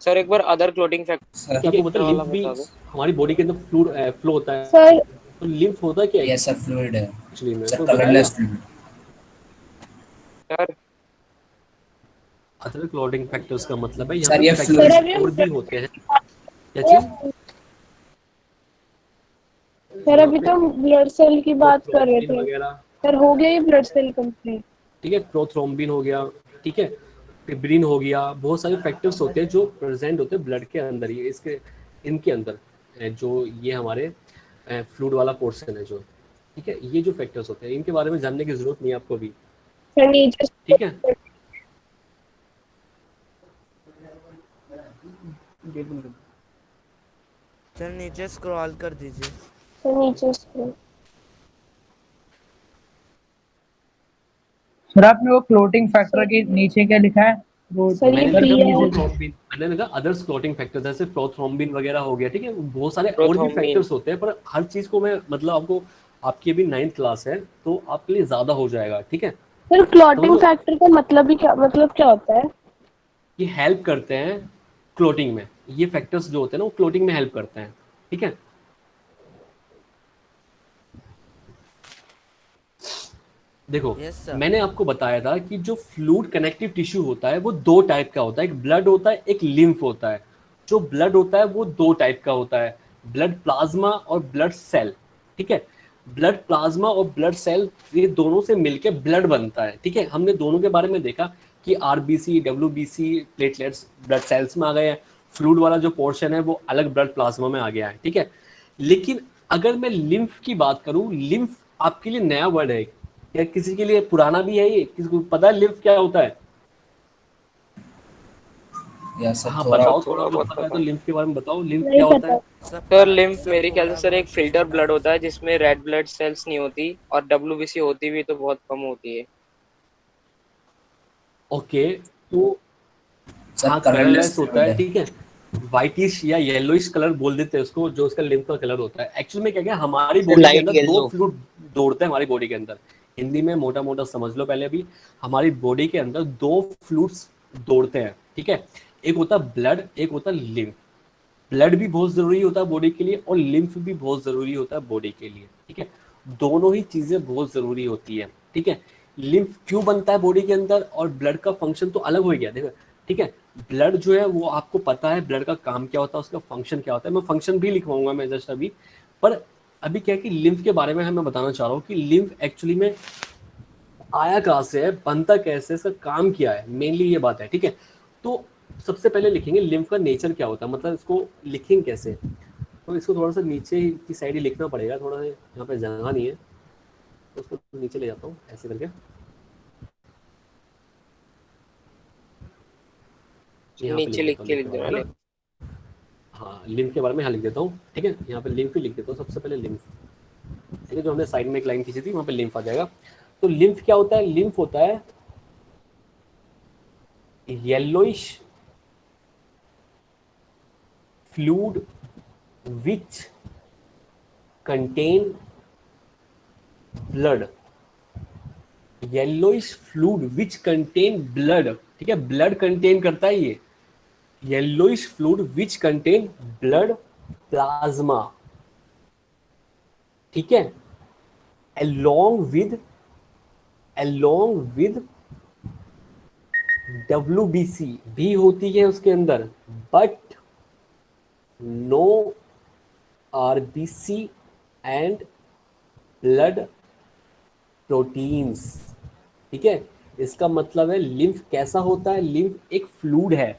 सर एक बार अदर क्लोटिंग सर क्या आपको पता फैक्टर है वाला लिम्फ भी बता दो। हमारी बॉडी के अंदर फ्लो होता है? सर तो लिम्फ होता क्या है ये सर फ्लूइड है एक्चुअली में, सर, कोई बताएगा? Colourless fluid. Sir other clotting factors का मतलब है यहाँ सर पे ये सर फ्लूइड, फैक्टर्स अभी और हम भी होते हैं। क्या चीज? सर यहाँ अभी पे तो हम ब्लड सेल की बात कर रहे प्रोथ्रोम्बिन थे। वगैरह, सर हो गया ये ब्लड सेल कंप्लीट? ठीक है, प्रोथ्रोम्बिन हो गया, ठीक है, फिब्रिन हो गया, बहुत सारे फैक्टर्स होते हैं जो प्रेजेंट होते हैं ब्लड के अंदर, ये इसके इनके अंदर जो ये हमारे फ्लूइड वाला पोर्शन है जो, ठीक है, ये जो फैक्टर्स होते हैं इनके बारे में जानने की जरूरत नहीं है आपको भी, सर नीचे ठीक है। सर नीचे स्क्रॉल कर दीजिए। सर नीचे scroll। सर आपने वो क्लोटिंग फैक्टर के नीचे क्या लिखा है? वो सर ये मैंने सर लिखा बी है। प्रोथ्रोम्बिन, मैंने लिखा अदर्स क्लॉटिंग फैक्टर्स, जैसे प्रोथ्रोम्बिन वगैरह हो गया, ठीक है, बहुत सारे और भी प्रोथ्रोम्बिन। फैक्टर्स होते हैं, पर हर चीज को मैं मतलब आपको, आपकी अभी 9th क्लास है तो आपके लिए ज्यादा हो जाएगा, ठीक है। सर क्लॉटिंग समझो, फैक्टर का मतलब ही क्या, मतलब क्या होता है? ये हेल्प करते हैं क्लोटिंग में, ये फैक्टर्स जो होते हैं ना वो क्लोटिंग में हेल्प करते हैं, ठीक है। देखो, यस सर। मैंने आपको बताया था कि जो फ्लूइड कनेक्टिव टिश्यू होता है वो दो टाइप का होता है, एक ब्लड होता है, एक लिम्फ होता है। जो ब्लड होता है वो दो टाइप का होता है, ब्लड प्लाज्मा और ब्लड सेल, ठीक है। ब्लड प्लाज्मा और ब्लड सेल ये दोनों से मिलकर ब्लड बनता है, ठीक है। हमने दोनों के बारे में देखा कि RBC, WBC, platelets blood cells में आ गए हैं, फ्लूइड वाला जो पोर्शन है वो अलग ब्लड प्लाज्मा में आ गया है, ठीक है। लेकिन अगर मैं लिम्फ की बात करूं, लिम्फ आपके लिए नया वर्ड है या किसी के लिए पुराना भी है? ये किसी को पता है लिम्फ क्या होता है? या सर हाँ थोड़ा बताओ, थोड़ा थोड़ा जो बहुत पता है तो पता है। लिम्फ के बारे में बताओ, लिम्फ नहीं क्या होता पता। है? सर लिम्फ मेरे ख्याल से सर एक फिल्टर ब्लड होता है जिसमें रेड ब्लड सेल्स नहीं होती, और डब्ल्यूबीसी होती भी तो बहुत कम होती है। ओके, तो सर हाँ कलरलेस कलरलेस होता फ्लूइड है, है। ठीक है, व्हाइटिश या येलोइश कलर बोल देते हैं उसको, जो उसका लिम्फ का कलर होता है। एक्चुअली में क्या क्या हमारी सर बॉडी के लाइट अंदर दो येलो। फ्लूइड दौड़ते हैं हमारी बॉडी के अंदर, हिंदी में मोटा मोटा समझ लो पहले भी, हमारी बॉडी के अंदर दो फ्लूइड्स दौड़ते हैं, ठीक है। एक होता है ब्लड, एक होता है लिम्फ। ब्लड भी बहुत जरूरी होता है बॉडी के लिए और लिम्फ भी बहुत जरूरी होता है बॉडी के लिए, ठीक है। दोनों ही चीजें बहुत जरूरी होती है, ठीक है। लिम्फ क्यों बनता है बॉडी के अंदर और ब्लड का फंक्शन तो अलग हो गया, देखो, ठीक है। ब्लड जो है वो आपको पता है ब्लड का काम क्या होता है, उसका फंक्शन क्या होता है, मैं फंक्शन भी लिखवाऊंगा मैं जस्ट अभी। पर अभी क्या है कि लिम्फ के बारे में मैं बताना चाह रहा हूँ कि लिम्फ एक्चुअली में आया कहाँ से है, बनता कैसे, इसका काम क्या है, मेनली ये बात है, ठीक है। तो सबसे पहले लिखेंगे लिम्फ का नेचर क्या होता है, मतलब इसको लिखेंगे कैसे। तो इसको थोड़ा सा नीचे की साइड ही लिखना पड़ेगा, थोड़ा सा यहाँ पे जगह नहीं है तो उसको नीचे ले जाता हूँ ऐसे करके, यहाँ पे लिख नीचे लिख देता हूँ के लिम्फ लिख के देना बारे में लिख। ना। हाँ लिम्फ के बारे में यहाँ लिख देता हूँ, ठीक है। यहाँ पे लिम्फ ही लिख देता हूँ सबसे पहले, लिम्फ, ठीक है। जो हमने साइड में एक लाइन खींची थी वहाँ पे लिम्फ आ जाएगा। तो लिम्फ क्या होता है? लिम्फ होता है yellowish fluid which contain blood, yellowish fluid which contain blood, ठीक है, ब्लड कंटेन करता है ये, yellowish fluid which contain blood plasma, ठीक है, along with WBC भी होती है उसके अंदर, but no RBC and blood proteins, ठीक है। इसका मतलब है लिम्फ कैसा होता है? लिम्फ एक फ्लूइड है,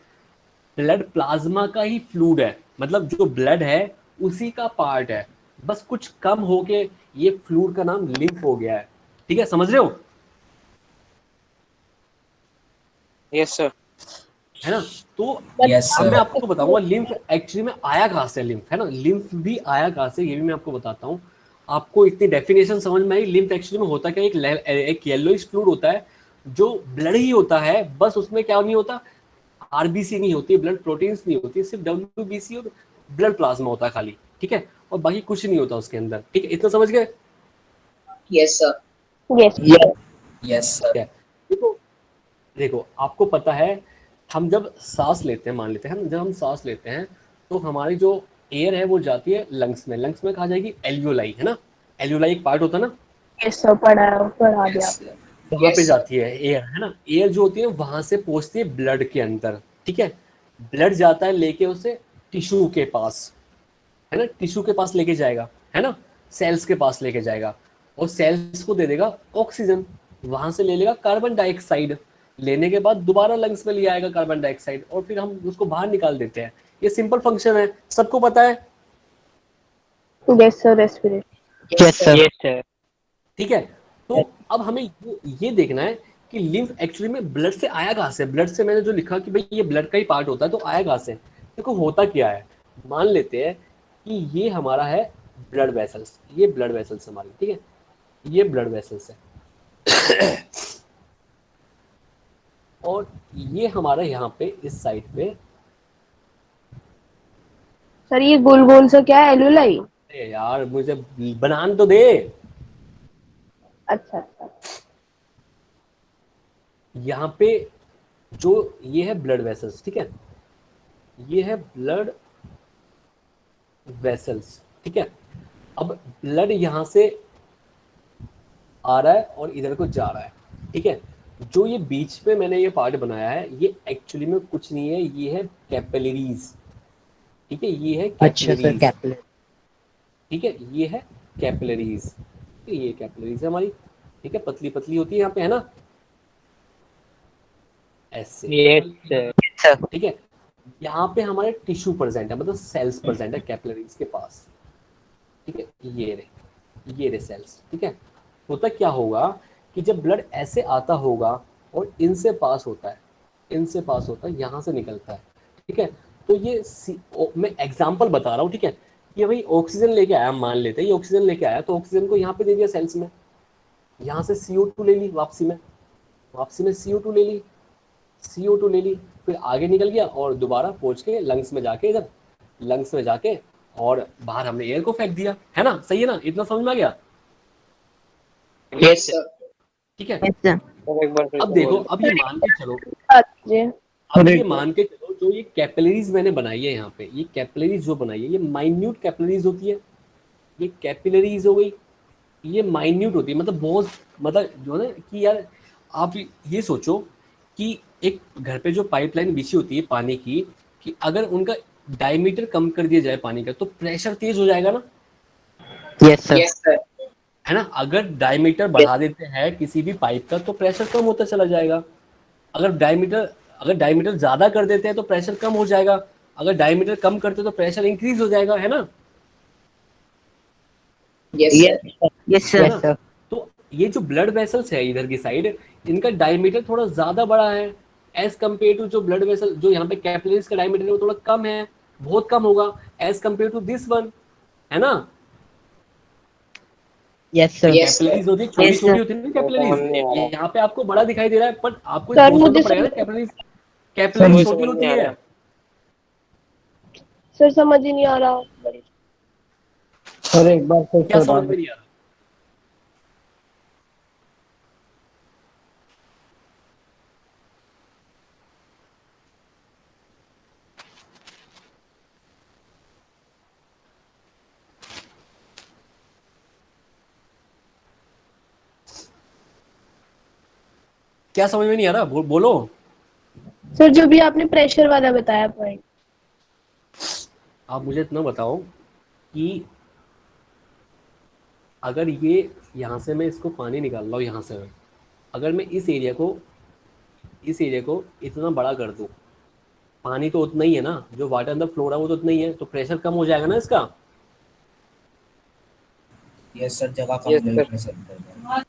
ब्लड प्लाज्मा का ही फ्लूइड है, मतलब जो ब्लड है उसी का पार्ट है, बस कुछ कम होके ये फ्लूइड का नाम लिम्फ हो गया है, ठीक है, समझ रहे हो? Yes sir. है ना। तो यस अब मैं सर। आपको बताऊंगा लिम्फ एक्चुअली में आया कहाँ से, लिम्फ है ना, लिम्फ भी आया कहाँ से ये भी मैं आपको बताता हूँ। आपको इतनी डेफिनेशन समझ में आई। लिम्फ एक्चुअली में होता क्या, एक येलोइश फ्लूइड होता है जो ब्लड ही होता है, बस उसमें क्या नहीं होता, आरबीसी नहीं होती, ब्लड प्रोटीन्स नहीं होती, सिर्फ डब्ल्यूबीसी और ब्लड प्लाज्मा होता है खाली, ठीक है, और बाकी कुछ नहीं होता उसके अंदर, ठीक है, इतना समझ गए। Yes, sir. Yes yes sir. देखो देखो आपको पता है, हम जब सांस लेते हैं, मान लेते हैं जब हम सांस लेते हैं तो हमारी जो एयर है वो जाती है लंग्स में, लंग्स में कहा जाएगी एल्वियोलाई, है ना, एल्वियोलाई एक पार्ट होता है ना, यस सर, पढ़ा दिया आपने। वहां पे Yes, sir. जाती है एयर, है ना, एयर जो होती है वहां से पहुंचती है ब्लड के अंदर, ठीक है, ब्लड जाता है लेके उसे टिश्यू के पास, है ना, टिश्यू के पास लेके जाएगा, है ना, सेल्स के पास लेके जाएगा और सेल्स को दे देगा ऑक्सीजन, वहां से ले लेगा कार्बन डाइऑक्साइड, लेने के बाद दोबारा लंग्स में ले आएगा कार्बन डाइऑक्साइड और फिर हम उसको बाहर निकाल देते हैं। ये सिंपल फंक्शन है, सबको पता है, yes sir, respiration. Yes sir. ठीक है। तो अब हमें ये देखना है कि लिम्फ एक्चुअली में ब्लड से आया कहाँ से, ब्लड से मैंने जो लिखा कि भाई ये ब्लड का ही पार्ट होता है, तो आया कहाँ से, देखो होता क्या है, मान लेते हैं कि ये हमारा है ब्लड वेसल्स, ये ब्लड वेसल्स हमारी, ठीक है, ये ब्लड वेसल्स है और ये हमारा यहाँ पे इस साइड पे, सर ये गोल गोल सा क्या है, एलुलाई? अरे यार मुझे बनान तो दे, अच्छा अच्छा। यहाँ पे जो ये है ब्लड वेसल्स, ठीक है, ये है ब्लड वेसल्स, ठीक है। अब ब्लड यहाँ से आ रहा है और इधर को जा रहा है, ठीक है, जो ये बीच में मैंने ये पार्ट बनाया है ये एक्चुअली में कुछ नहीं है, ये है कैपिलरीज, ठीक है, ये है अच्छा सर, कैपिलरीज, कैपिलरी। ठीक है, ये है कैपिलरीज, ये कैपिलरीज है हमारी, ठीक है, पतली पतली होती है यहाँ पे, है ना, ऐसे, यस सर। ठीक है। यहाँ पे हमारे टिश्यू प्रेजेंट है, मतलब सेल्स प्रेजेंट है कैपिलरीज के पास, ठीक है, ये रे सेल्स, ठीक है। होता क्या होगा कि जब ब्लड ऐसे आता होगा और इनसे पास होता है, इनसे पास होता है, यहाँ से निकलता है, ठीक है, तो ये मैं एग्जांपल बता रहा हूँ, ठीक है, ये भाई ऑक्सीजन लेके आया, मान लेते हैं ये ऑक्सीजन लेके आया, तो ऑक्सीजन को यहाँ पे दे दिया सेल्स में, यहाँ से CO2 ले ली, वापसी में CO2 ले ली, CO2 ले ली, फिर आगे निकल गया और दोबारा पहुंच के लंग्स में जाके, इधर लंग्स में जाके और बाहर हमने एयर को फेंक दिया, है ना, सही है ना, इतना समझ में आ गया, Yes, sir. ठीक है। एक बार फिर अब से देखो, बोल। अब ये मान के चलो, जी। अब ये मान के चलो जो ये कैपिलरीज मैंने बनाई है यहाँ पे, ये कैपिलरीज जो बनाई है ये माइन्यूट कैपिलरीज होती है, ये कैपिलरीज हो गई, ये माइन्यूट होती है, मतलब बहुत, मतलब जो है ना कि यार आप ये सोचो कि एक घर पे जो पाइपलाइन बिछी होती है पानी की, कि अगर उनका डायमीटर कम कर दिया जाए पानी का तो प्रेशर तेज हो जाएगा ना, यस सर। Yes, sir. है ना, अगर डायमीटर बढ़ा देते हैं किसी भी पाइप का तो प्रेशर कम होता चला जाएगा, अगर डायमीटर ज्यादा कर देते हैं तो प्रेशर कम हो जाएगा, अगर डायमीटर कम करते हैं तो प्रेशर इंक्रीज हो जाएगा, है ना, Yes, sir. यस है ना? सर। तो ये जो ब्लड वेसल्स है इधर की साइड, इनका डायमीटर थोड़ा ज्यादा बड़ा है एज कम्पेयर टू जो ब्लड वेसल, जो यहाँ पे कैपिलरीज का डायमीटर है वो थोड़ा कम है, बहुत कम होगा as compare to this one, है ना, yes sir. Yes, sir. Capillaries होती है छोटी छोटी होती है ना कैपिलरीज, यहाँ पे आपको बड़ा दिखाई दे रहा है पर आपको सर, सोचना मुझे तो पड़ेगा ना, समझ- कैपिलरीज छोटी होती है, सर समझ ही नहीं आ रहा। सर एक बार फिर क्या समझ में नहीं आ रहा, क्या समझ में नहीं आ रहा, बोलो। सर जो भी आपने प्रेशर वाला बताया पॉइंट। आप मुझे इतना बताओ कि अगर ये यहाँ से मैं इसको पानी निकाल रहा हूँ, यहाँ से मैं अगर मैं इस एरिया को इतना बड़ा कर दूँ, पानी तो उतना ही है ना, जो वाटर अंदर फ्लो रहा है वो तो उतना ही है, तो प्रेशर कम हो जाएगा ना इसका, यस सर, जगह कम Yes, लगेगी sir. प्रेशर।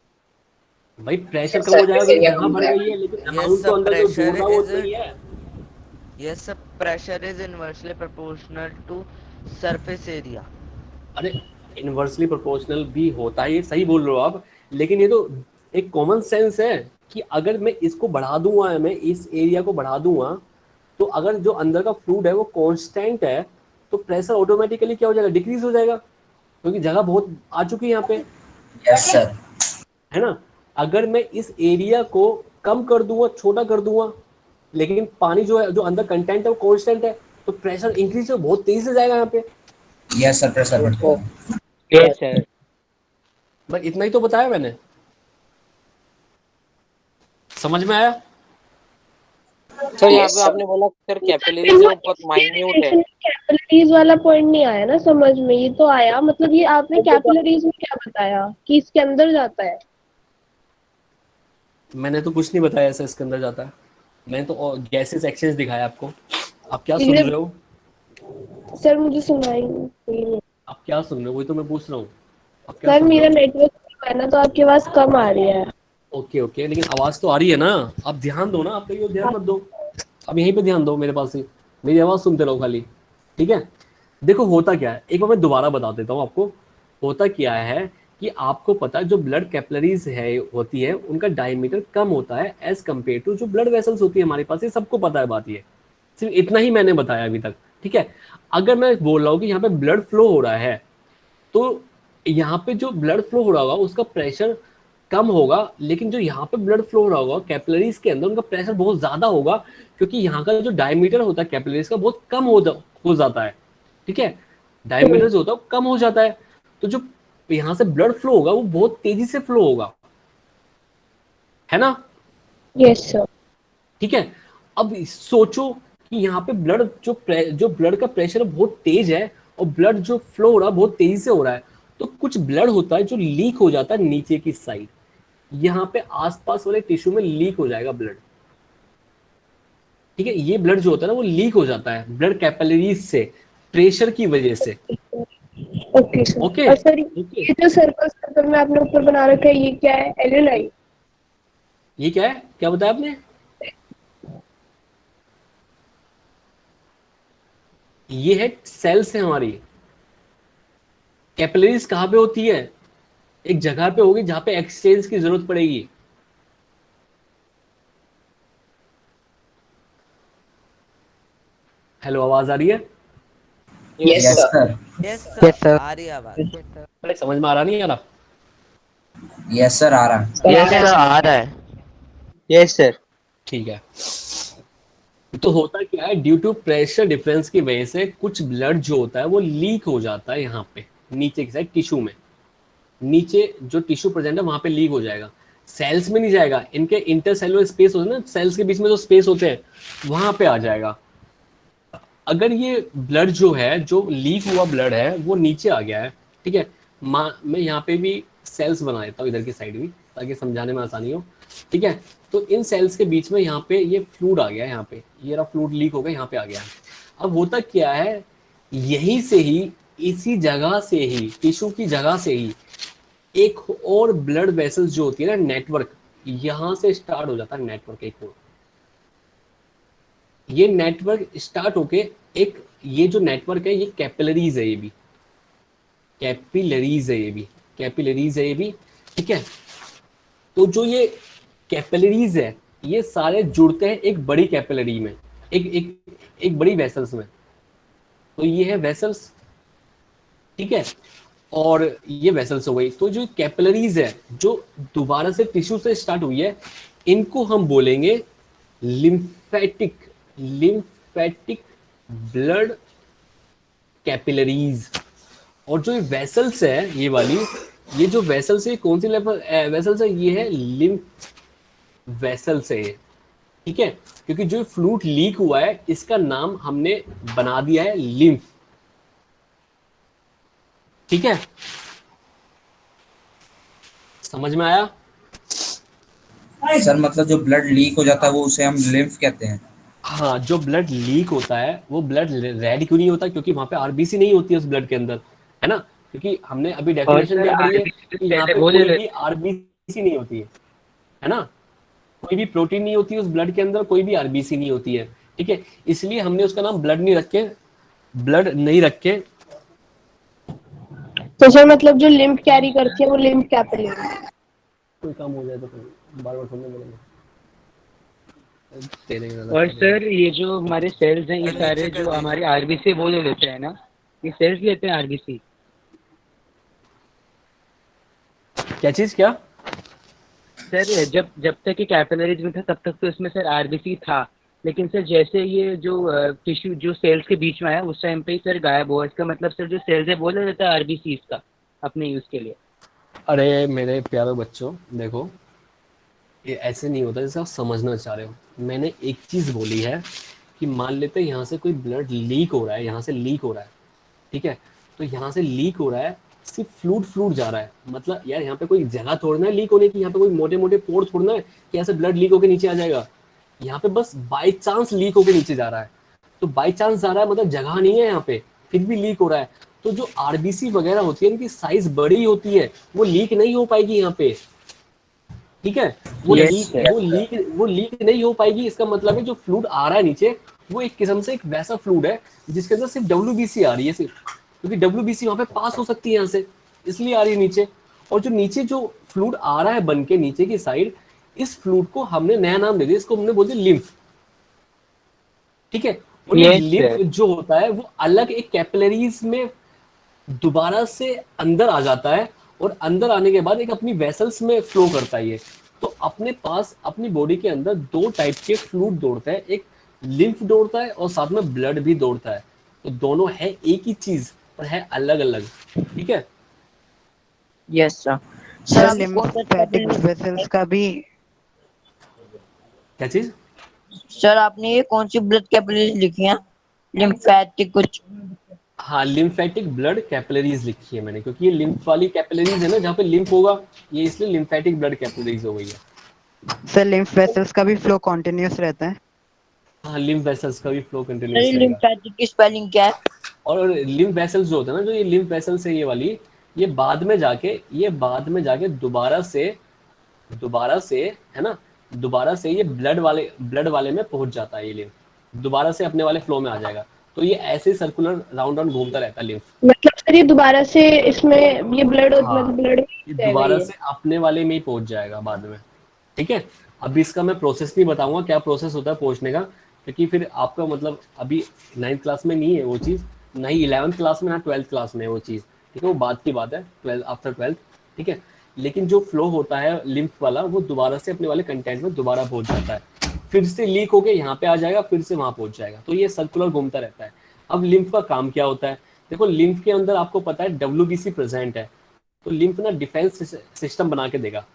भाई प्रेशर कम हो जाएगा Surface क्योंकि area जगह कम बढ़ है। गई है, लेकिन Yes, अमाउंट sir. तो अंदर जो जोड़ Pressure रहा है वो is उतना ही है। yes, sir. Pressure is inversely proportional to surface area. अरे इनवर्सली प्रोपोर्शनल भी होता है, ये सही बोल रहे हो आप, लेकिन ये तो एक कॉमन सेंस है कि अगर मैं इसको बढ़ा दूंगा, मैं इस एरिया को बढ़ा दूंगा, तो अगर जो अंदर का फ्लूइड है वो कांस्टेंट है, तो प्रेशर ऑटोमेटिकली क्या हो जाएगा, डिक्रीज हो जाएगा, क्योंकि जगह बहुत आ चुकी है यहाँ पे, यस सर। है ना। अगर मैं इस एरिया को कम कर दूंगा, छोटा कर दूंगा, लेकिन पानी जो है, जो अंदर कंटेंट है वो कांस्टेंट है, तो प्रेशर इंक्रीज बहुत तेजी से जाएगा यहाँ पे। यस सर, प्रेशर बढ़ जाएगा। Yes sir. बस इतना ही तो बताया मैंने, समझ में आया? सर यहाँ पे आपने बोला सर कैपिलरीज है वो बहुत माइन्यूट है। कैपिलरीज वाला पॉइंट नहीं आया ना समझ में, ये तो आया मतलब ये आपने कैपिलरीज में क्या बताया कि इसके अंदर जाता है? मैंने तो कुछ नहीं बताया ऐसा इसके अंदर जाता है, मैंने तो गैसेस एक्सचेंज दिखाया आपको। आप क्या सुन रहे हो? सर मुझे सुनाई नहीं। आप क्या सुन रहे हो, वही तो मैं पूछ रहा हूँ। आप क्या सर सुन रहे मेरा हो? नेटवर्क है ना, तो आपकी आवाज कम आ रही है। ओके ओके, लेकिन आवाज तो आ रही है ना, आप ध्यान दो ना, आप कहीं और ध्यान मत दो, अब यहीं पे ध्यान दो, मेरे पास ही मेरी आवाज सुनते रहो खाली, ठीक है। देखो होता क्या है, एक बार मैं दोबारा बता देता हूँ आपको। होता क्या है कि आपको पता है जो ब्लड कैपिलरीज है होती है उनका डायमीटर कम होता है एज कम्पेयर टू जो ब्लड वेसल्स होती है हमारे पास, ये सबको पता है बात, ये सिर्फ इतना ही मैंने बताया अभी तक, ठीक है। अगर मैं बोल रहा हूँ कि यहाँ पे ब्लड फ्लो हो रहा है, तो यहाँ पे जो ब्लड फ्लो हो रहा होगा उसका प्रेशर कम होगा, लेकिन जो यहाँ पे ब्लड फ्लो हो रहा होगा कैपिलरीज के अंदर, उनका प्रेशर बहुत ज्यादा होगा, क्योंकि यहाँ का जो डायमीटर होता है कैपिलरीज का बहुत कम हो जाता है, ठीक है। डायमीटर जो होता है वो कम हो जाता है, तो जो यहाँ से ब्लड फ्लो होगा वो बहुत तेजी से फ्लो होगा, है ना। Yes sir. ठीक है। अब सोचो कि यहाँ पे ब्लड जो ब्लड का प्रेशर बहुत तेज है और ब्लड जो फ्लो हो रहा है बहुत तेजी से हो रहा है, तो कुछ ब्लड होता है जो लीक हो जाता है नीचे की साइड, यहाँ पे आसपास वाले टिश्यू में लीक हो जाएगा ब्लड, ठीक है। ये ब्लड जो होता है ना वो लीक हो जाता है ब्लड कैपिलरीज से, प्रेशर की वजह से। Okay sir. ओके और सर ये जो सर्कल सर्कल में आपने ऊपर बना रखा है ये क्या है? एल्यूलाई? ये क्या है, क्या बताया आपने? ये है सेल्स है हमारी। कैपिलरीज कहाँ पे होती है? एक जगह पे होगी जहां पे एक्सचेंज की जरूरत पड़ेगी। हेलो, आवाज आ रही है? Yes sir. यस सर, आ रही है आवाज। अरे समझ में आ रहा नहीं आ रहा? यस सर, आ रहा है। यस सर, आ रहा है। Yes sir. ठीक है। तो होता क्या है, ड्यू टू प्रेशर डिफरेंस की वजह से कुछ ब्लड जो होता है वो लीक हो जाता है यहाँ पे नीचे की साइड टिश्यू में, नीचे जो टिश्यू प्रेजेंट है वहां पे लीक हो जाएगा, सेल्स में नहीं जाएगा, इनके इंटरसेलुलर स्पेस होते हैं ना, सेल्स के बीच में जो स्पेस होते हैं वहां पे आ जाएगा। अगर ये ब्लड जो है, जो लीक हुआ ब्लड है वो नीचे आ गया है, ठीक है। मैं यहाँ पे भी सेल्स बना देता हूँ इधर की साइड भी, ताकि समझाने में आसानी हो, ठीक है। तो इन सेल्स के बीच में यहाँ पे ये फ्लूइड आ गया है, यहाँ पे ये रहा फ्लूइड लीक हो गया, यहाँ पे आ गया है। अब होता क्या है, यहीं से ही, इसी जगह से ही, टिश्यू की जगह से ही एक और ब्लड वेसल्स जो होती है ना, नेटवर्क, यहाँ से स्टार्ट हो जाता है नेटवर्क एक और। ये नेटवर्क स्टार्ट होके एक, ये जो नेटवर्क है ये कैपिलरीज है, ये भी कैपिलरीज है, ये भी कैपिलरीज है, ये भी, ठीक है। तो जो ये कैपिलरीज है ये सारे जुड़ते हैं एक बड़ी कैपिलरी में, एक बड़ी वेसल्स में, तो ये है वेसल्स, ठीक है। और ये वेसल्स हो गई। तो जो कैपिलरीज है जो दोबारा से टिश्यू से स्टार्ट हुई है, इनको हम बोलेंगे लिम्फेटिक ब्लड कैपिलरीज। और जो वेसल्स है ये वाली, ये जो वेसल्स है कौन सी वेसल्स है, ये है लिम्फ वेसल्स है, ठीक है। क्योंकि जो फ्लूइड लीक हुआ है इसका नाम हमने बना दिया है लिम्फ, ठीक है। समझ में आया? सर मतलब जो ब्लड लीक हो जाता है वो उसे हम लिम्फ कहते हैं। हाँ, जो ब्लड लीक होता है वो ब्लड रेड क्यों नहीं होता? क्योंकि वहां पे आरबीसी नहीं होती है उस ब्लड के अंदर, है ना। क्योंकि हमने अभी डेफिनेशन क्या पढ़ी है कि यहाँ पे कोई भी आरबीसी नहीं होती है, है ना, कोई भी प्रोटीन नहीं होती उस ब्लड के अंदर, कोई भी आरबीसी नहीं होती है, ठीक है, इसलिए हमने उसका नाम ब्लड नहीं रख के तो सर मतलब जो लिम्फ कैरी करती है वो लिम्फ कैपिलरी। कोई काम हो जाए तो फिर बार बार सुनने मिलेंगे तेरे और सर ये जो हमारे सेल्स हैं ये सारे जो हमारे आरबीसी वो ले लेते हैं ना, ये सेल्स लेते हैं आरबीसी। क्या चीज क्या सर जब तक ये कैपिलरीज में था तब तक तो इसमें सर आरबीसी था, लेकिन सर जैसे ये जो टिश्यू जो सेल्स के बीच में आया उस टाइम पे ही सर गायब हुआ। इसका मतलब सर जो सेल्स है वो ले लेता है आरबीसी इसका अपने यूज के लिए। अरे मेरे प्यारे बच्चों देखो, ये ऐसे नहीं होता जैसे आप समझना चाह रहे हो। मैंने एक चीज बोली है कि मान लेते हैं यहाँ से कोई ब्लड लीक हो रहा है, यहाँ से लीक हो रहा है, ठीक है, तो यहाँ से लीक हो रहा है, सिर्फ फ्लूड जा रहा है, मतलब यार यहाँ पे कोई जगह थोड़ना है लीक होने की, यहाँ पे कोई मोटे मोटे पोर थोड़ना है कि ऐसे ब्लड लीक होकर नीचे आ जाएगा। यहाँ पे बस बाई चांस लीक होकर नीचे जा रहा है, तो बाई चांस जा रहा है मतलब जगह नहीं है यहाँ पे, फिर भी लीक हो रहा है। तो जो आरबीसी वगैरह होती है इनकी साइज बड़ी होती है, वो लीक नहीं हो पाएगी यहाँ पे, ठीक है, वो लीक नहीं हो पाएगी। इसका मतलब है जो फ्लूड आ रहा है नीचे वो एक किस्म से एक वैसा फ्लूड है जिसके अंदर सिर्फ डब्ल्यूबीसी आ रही है, सिर्फ क्योंकि डब्ल्यूबीसी वहां पे पास हो सकती है यहाँ से, इसलिए आ रही है नीचे। और जो नीचे जो फ्लूड आ रहा है बन के नीचे की साइड, इस फ्लूड को हमने नया नाम दे दिया, इसको हमने बोल दिया लिम्फ, ठीक है। और ये लिम्फ जो होता है वो अलग एक कैपिलरीज में दोबारा से अंदर आ जाता है, और अंदर आने के बाद एक अपनी वेसल्स में फ्लो करता है ये। तो अपने पास अपनी बॉडी के अंदर दो टाइप के फ्लूइड दौड़ता है, एक लिम्फ दौड़ता है और साथ में ब्लड भी दौड़ता है, तो दोनों है एक ही चीज पर है अलग अलग, ठीक है। Yes sir. Sir lymphatic vessels का भी क्या चीज सर आपने ये कौन सी ब्लड कैपिलरीज लिखी है, लिम्फेटिक कुछ? हाँ, लिम्फेटिक ब्लड कैपिलरीज लिखी है मैंने, क्योंकि ये लिम्फ वाली कैपिलरीज है ना जहाँ पे लिम्फ होगा, ये इसलिए लिम्फेटिक ब्लड कैपिलरीज हो गई है। सर लिम्फ वेसल्स का भी फ्लो कॉन्टिन्यूस रहता है। हाँ, लिम्फ वेसल्स का भी फ्लो कंटिन्यूअस रहेगा। लिम्फेटिक की स्पेलिंग क्या है? और लिम्फ वेसल्स जो होता है ना, जो ये लिम्फ वेसल्स है ये वाली, ये बाद में जाके दोबारा से है ना, दोबारा से ये ब्लड वाले में पहुंच जाता है, ये लिम्फ दोबारा से अपने वाले फ्लो में आ जाएगा। तो ये ऐसे सर्कुलर राउंड राउंड घूमता रहता है लिम्फ। मतलब सर ये दोबारा से इसमें ये ब्लड ये दोबारा से अपने वाले में ही पहुंच जाएगा बाद में, ठीक है। अभी इसका मैं प्रोसेस नहीं बताऊंगा क्या प्रोसेस होता है पहुंचने का, क्योंकि फिर आपका मतलब अभी 9th क्लास में नहीं है वो चीज़, ना ही 11th क्लास में, ना 12th क्लास में है वो चीज़, ठीक है, वो बात की बात है 12 आफ्टर 12th, ठीक है। लेकिन जो फ्लो होता है लिम्फ वाला वो दोबारा से अपने वाले कंटेंट में दोबारा पहुंच जाता है, फिर से लीक होके यहाँ पे आ जाएगा, फिर से वहां पहुंच जाएगा, तो ये सर्कुलर घूमता रहता है। अब लिम्फ का काम क्या होता है, देखो लिम्फ के अंदर आपको पता है डब्ल्यूबीसी प्रेजेंट है, तो लिम्फ ना डिफेंस सिस्टम बना के देगा,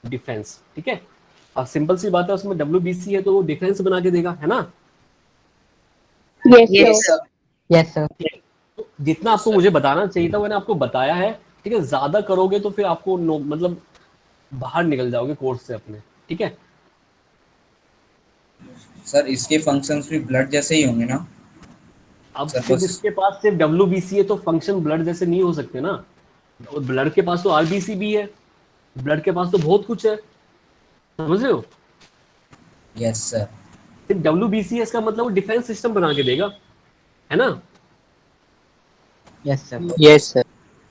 डिफेंस, ठीक है। अब सिंपल सी बात है, उसमें डब्ल्यूबीसी है तो वो डिफेंस बना के देगा, है ना। Yes sir. Yes sir. तो जितना आपको मुझे बताना चाहिए था मैंने आपको बताया है, ठीक है। ज्यादा करोगे तो फिर आपको मतलब बाहर निकल जाओगे कोर्स से अपने, ठीक है। सर इसके फंक्शंस भी ब्लड जैसे ही होंगे ना। अब सिर्फ इसके पास सिर्फ डब्ल्यूबीसी है तो फंक्शन ब्लड जैसे नहीं हो सकते ना, और ब्लड के पास तो आरबीसी भी है, ब्लड के पास तो बहुत कुछ है, समझ रहे हो। Yes sir. सिर्फ डब्ल्यूबीसी है इसका मतलब वो डिफेंस सिस्टम बना के देगा, है ना। Yes sir. Yes sir.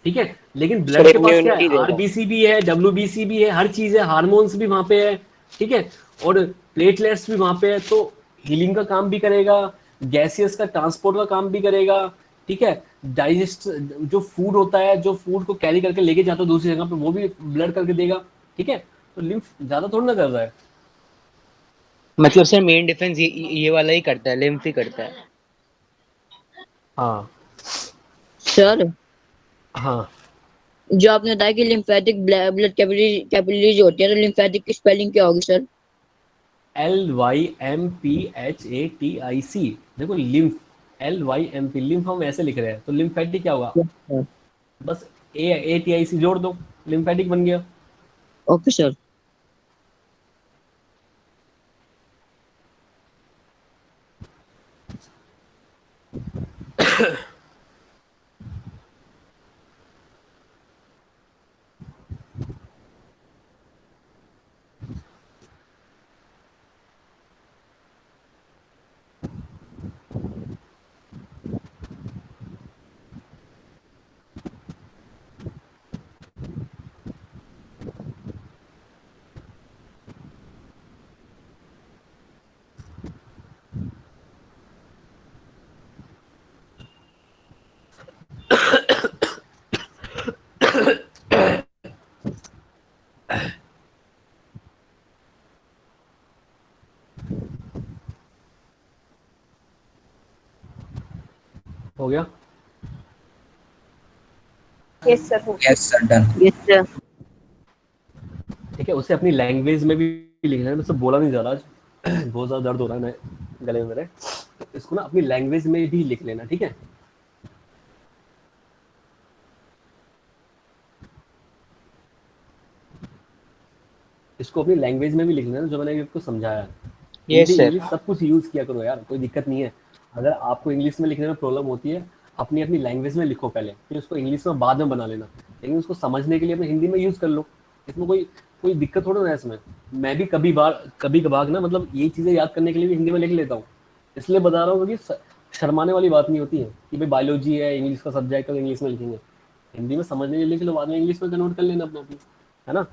ठीक है, लेकिन ब्लड के पास क्या है, आरबीसी भी है, डब्ल्यूबीसी भी है, हर चीज है, हार्मोन्स भी वहां पे है, ठीक है, और प्लेटलेट्स भी वहां पे है, तो हीलिंग का काम भी करेगा, गैसियस का ट्रांसपोर्ट का काम भी करेगा, ठीक है। डाइजेस्ट जो फूड होता है, जो फूड को कैरी करके लेके जाता है दूसरी जगह पे, वो भी ब्लड करके देगा, ठीक है। तो लिम्फ ज्यादा थोड़ा ना कर रहा है। मतलब सर मेन डिफेंस ये वाला ही करता है, लिम्फ ही करता है। हाँ सर हाँ, जो आपने बताया कि लिम्फेटिक ब्लड कैपिलरीज होती है, तो लिम्फेटिक की स्पेलिंग क्या होगी सर? LYMPHATIC। देखो लिम्फ, LYMP, लिम्फ हम ऐसे लिख रहे हैं, तो लिम्फेटिक क्या होगा, बस ATIC जोड़ दो, लिम्फेटिक बन गया। Okay sir. हो गया? यस सर हो yes sir done. Yes sir. ठीक है, उसे अपनी लैंग्वेज में भी लिखना है। मैं सब बोला नहीं जा रहा आज, बहुत ज़्यादा दर्द हो रहा है गले में मेरे। इसको ना अपनी लैंग्वेज में भी लिख लेना, ठीक है? इसको अपनी लैंग्वेज में भी लिख लेना जो मैंने आपको समझाया है। Hindi yes sir. इंग्लिश सब कुछ यूज़ किया करो यार, कोई दिक्कत नहीं है। अगर आपको इंग्लिश में लिखने में प्रॉब्लम होती है, अपनी अपनी लैंग्वेज में लिखो पहले, फिर उसको इंग्लिश में बाद में बना लेना, लेकिन उसको समझने के लिए अपने हिंदी में यूज़ कर लो। इसमें कोई कोई दिक्कत थोड़ा ना है इसमें। मैं भी कभी कभार ना मतलब ये चीज़ें याद करने के लिए भी हिंदी में लिख लेता हूँ, इसलिए बता रहा हूँ क्योंकि शर्माने वाली बात नहीं होती है कि भाई बायोलॉजी है, इंग्लिश का सब्जेक्ट है, इंग्लिश में लिखेंगे। हिंदी में समझने के लिए लिख लो, बाद में इंग्लिश में कन्वर्ट कर लेना अपना अपनी, है ना?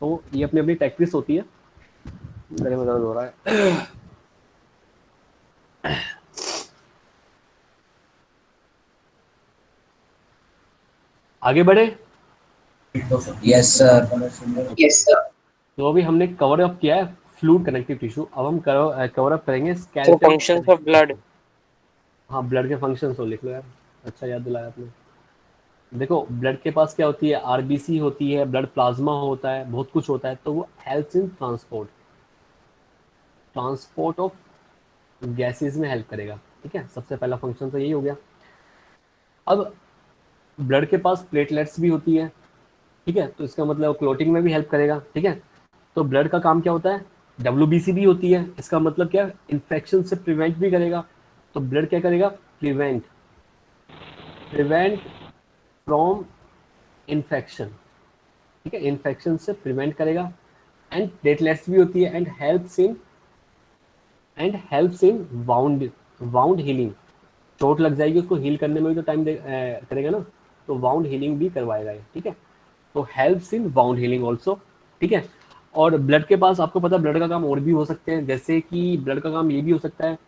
तो ये अपनी अपनी प्रैक्टिस होती है। गले में दर्द हो रहा है। आगे बढ़े? Yes sir. Yes, sir. तो अभी हमने कवर अप किया है फ्लूइड कनेक्टिव टिश्यू, अब हम कवर अप करेंगे So skeletal. functions of blood. हाँ, ब्लड के फंक्शंस हो लिख लो यार, अच्छा याद दिलाया आपने। देखो ब्लड के पास क्या होती है, आरबीसी होती है, ब्लड प्लाज्मा होता है, बहुत कुछ होता है। तो वो helps in transport of gases में हेल्प करेगा, ठीक है? सबसे पहला फंक्शन तो यही हो गया। अब ब्लड के पास प्लेटलेट्स भी होती है, ठीक है? तो इसका मतलब क्लोटिंग में भी हेल्प करेगा, ठीक है? तो ब्लड का काम क्या होता है, डब्ल्यूबीसी भी होती है, इसका मतलब क्या, इन्फेक्शन से प्रिवेंट भी करेगा। तो ब्लड क्या करेगा, प्रिवेंट फ्रॉम इन्फेक्शन, ठीक है? इन्फेक्शन से प्रिवेंट करेगा। एंड प्लेटलेट्स भी होती है and helps in wound healing. चोट लग जाएगी, उसको हील करने में भी तो टाइम करेगा ना, तो वाउंड हीलिंग भी करवाएगा ये, ठीक है? तो helps in wound healing also, ठीक है? और ब्लड के पास आपको पता है ब्लड का काम और भी हो सकते हैं, जैसे कि ब्लड का काम ये भी हो सकता है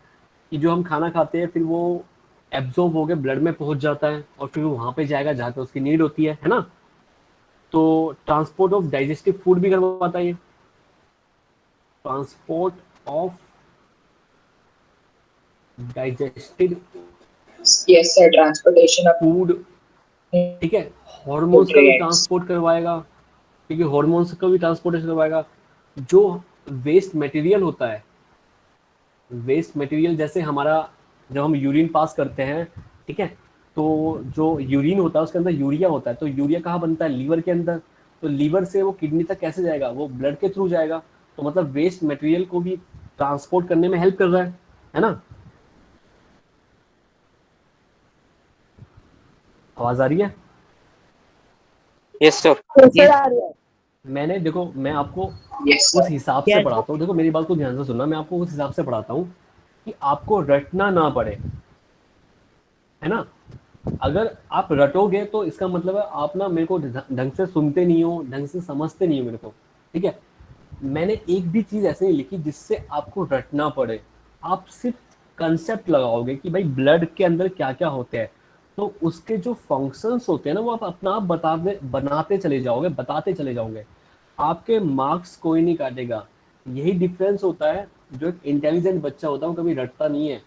कि जो हम खाना खाते हैं फिर वो एब्जॉर्ब होकर ब्लड में पहुंच जाता है और फिर वहां पे जाएगा जहाँ पे उसकी नीड होती है ना? तो ट्रांसपोर्ट ऑफ डाइजेस्टिव फूड भी करवाता है ये, transport of digested Yes, sir. Transportation of food, ठीक है? हॉर्मोन्स का भी nutrients. ट्रांसपोर्ट करवाएगा, क्योंकि हॉर्मोन्स का भी ट्रांसपोर्टेशन करवाएगा। जो वेस्ट मटेरियल होता है, वेस्ट मटेरियल जैसे हमारा जब हम यूरिन पास करते हैं, ठीक है? तो जो यूरिन होता है उसके अंदर यूरिया होता है, तो यूरिया कहाँ बनता है, लीवर के अंदर। तो लीवर से वो किडनी तक कैसे जाएगा, वो ब्लड के थ्रू जाएगा। तो मतलब वेस्ट मटेरियल को भी ट्रांसपोर्ट करने में हेल्प कर रहा है ना? आवाज आ रही है? Yes, sir. सर आ रही है। मैंने देखो मैं आपको Yes, sir. उस हिसाब से पढ़ाता हूँ, देखो मेरी बात को ध्यान से सुनना, मैं आपको उस हिसाब से पढ़ाता हूँ कि आपको रटना ना पड़े, है ना? अगर आप रटोगे तो इसका मतलब है आप ना मेरे को ढंग से सुनते नहीं हो, ढंग से समझते नहीं हो मेरे को, ठीक है? मैंने एक भी चीज ऐसे नहीं लिखी जिससे आपको रटना पड़े। आप सिर्फ कंसेप्ट लगाओगे कि भाई ब्लड के अंदर क्या क्या होते हैं, तो उसके जो फंक्शंस होते हैं ना वो आप अपना आप बनाते चले जाओगे, बताते चले जाओगे। आपके मार्क्स कोई नहीं काटेगा। यही डिफरेंस होता है, जो एक इंटेलिजेंट बच्चा होता है वो कभी रटता नहीं है।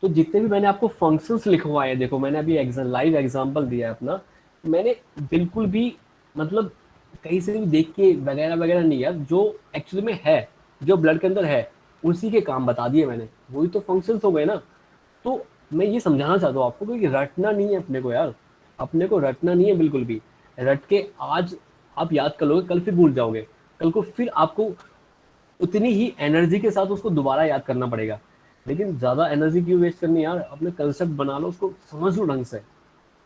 तो जितने भी मैंने आपको फंक्शंस लिखवाए, देखो मैंने अभी लाइव एग्जांपल दिया है अपना, मैंने बिल्कुल भी मतलब कहीं से भी देख के वगैरह वगैरह नहीं यार, जो एक्चुअली में है, जो ब्लड के अंदर है उसी के काम बता दिए मैंने, वही तो फंक्शंस हो गए ना। तो मैं ये समझाना चाहता हूँ आपको कि रटना नहीं है अपने को यार, अपने को रटना नहीं है बिल्कुल भी। रट के आज आप याद कर लोगे, कल फिर भूल जाओगे, कल को फिर आपको उतनी ही एनर्जी के साथ उसको दोबारा याद करना पड़ेगा। लेकिन ज़्यादा एनर्जी क्यों वेस्ट करनी यार, अपने कंसेप्ट बना लो, उसको समझ लो ढंग से।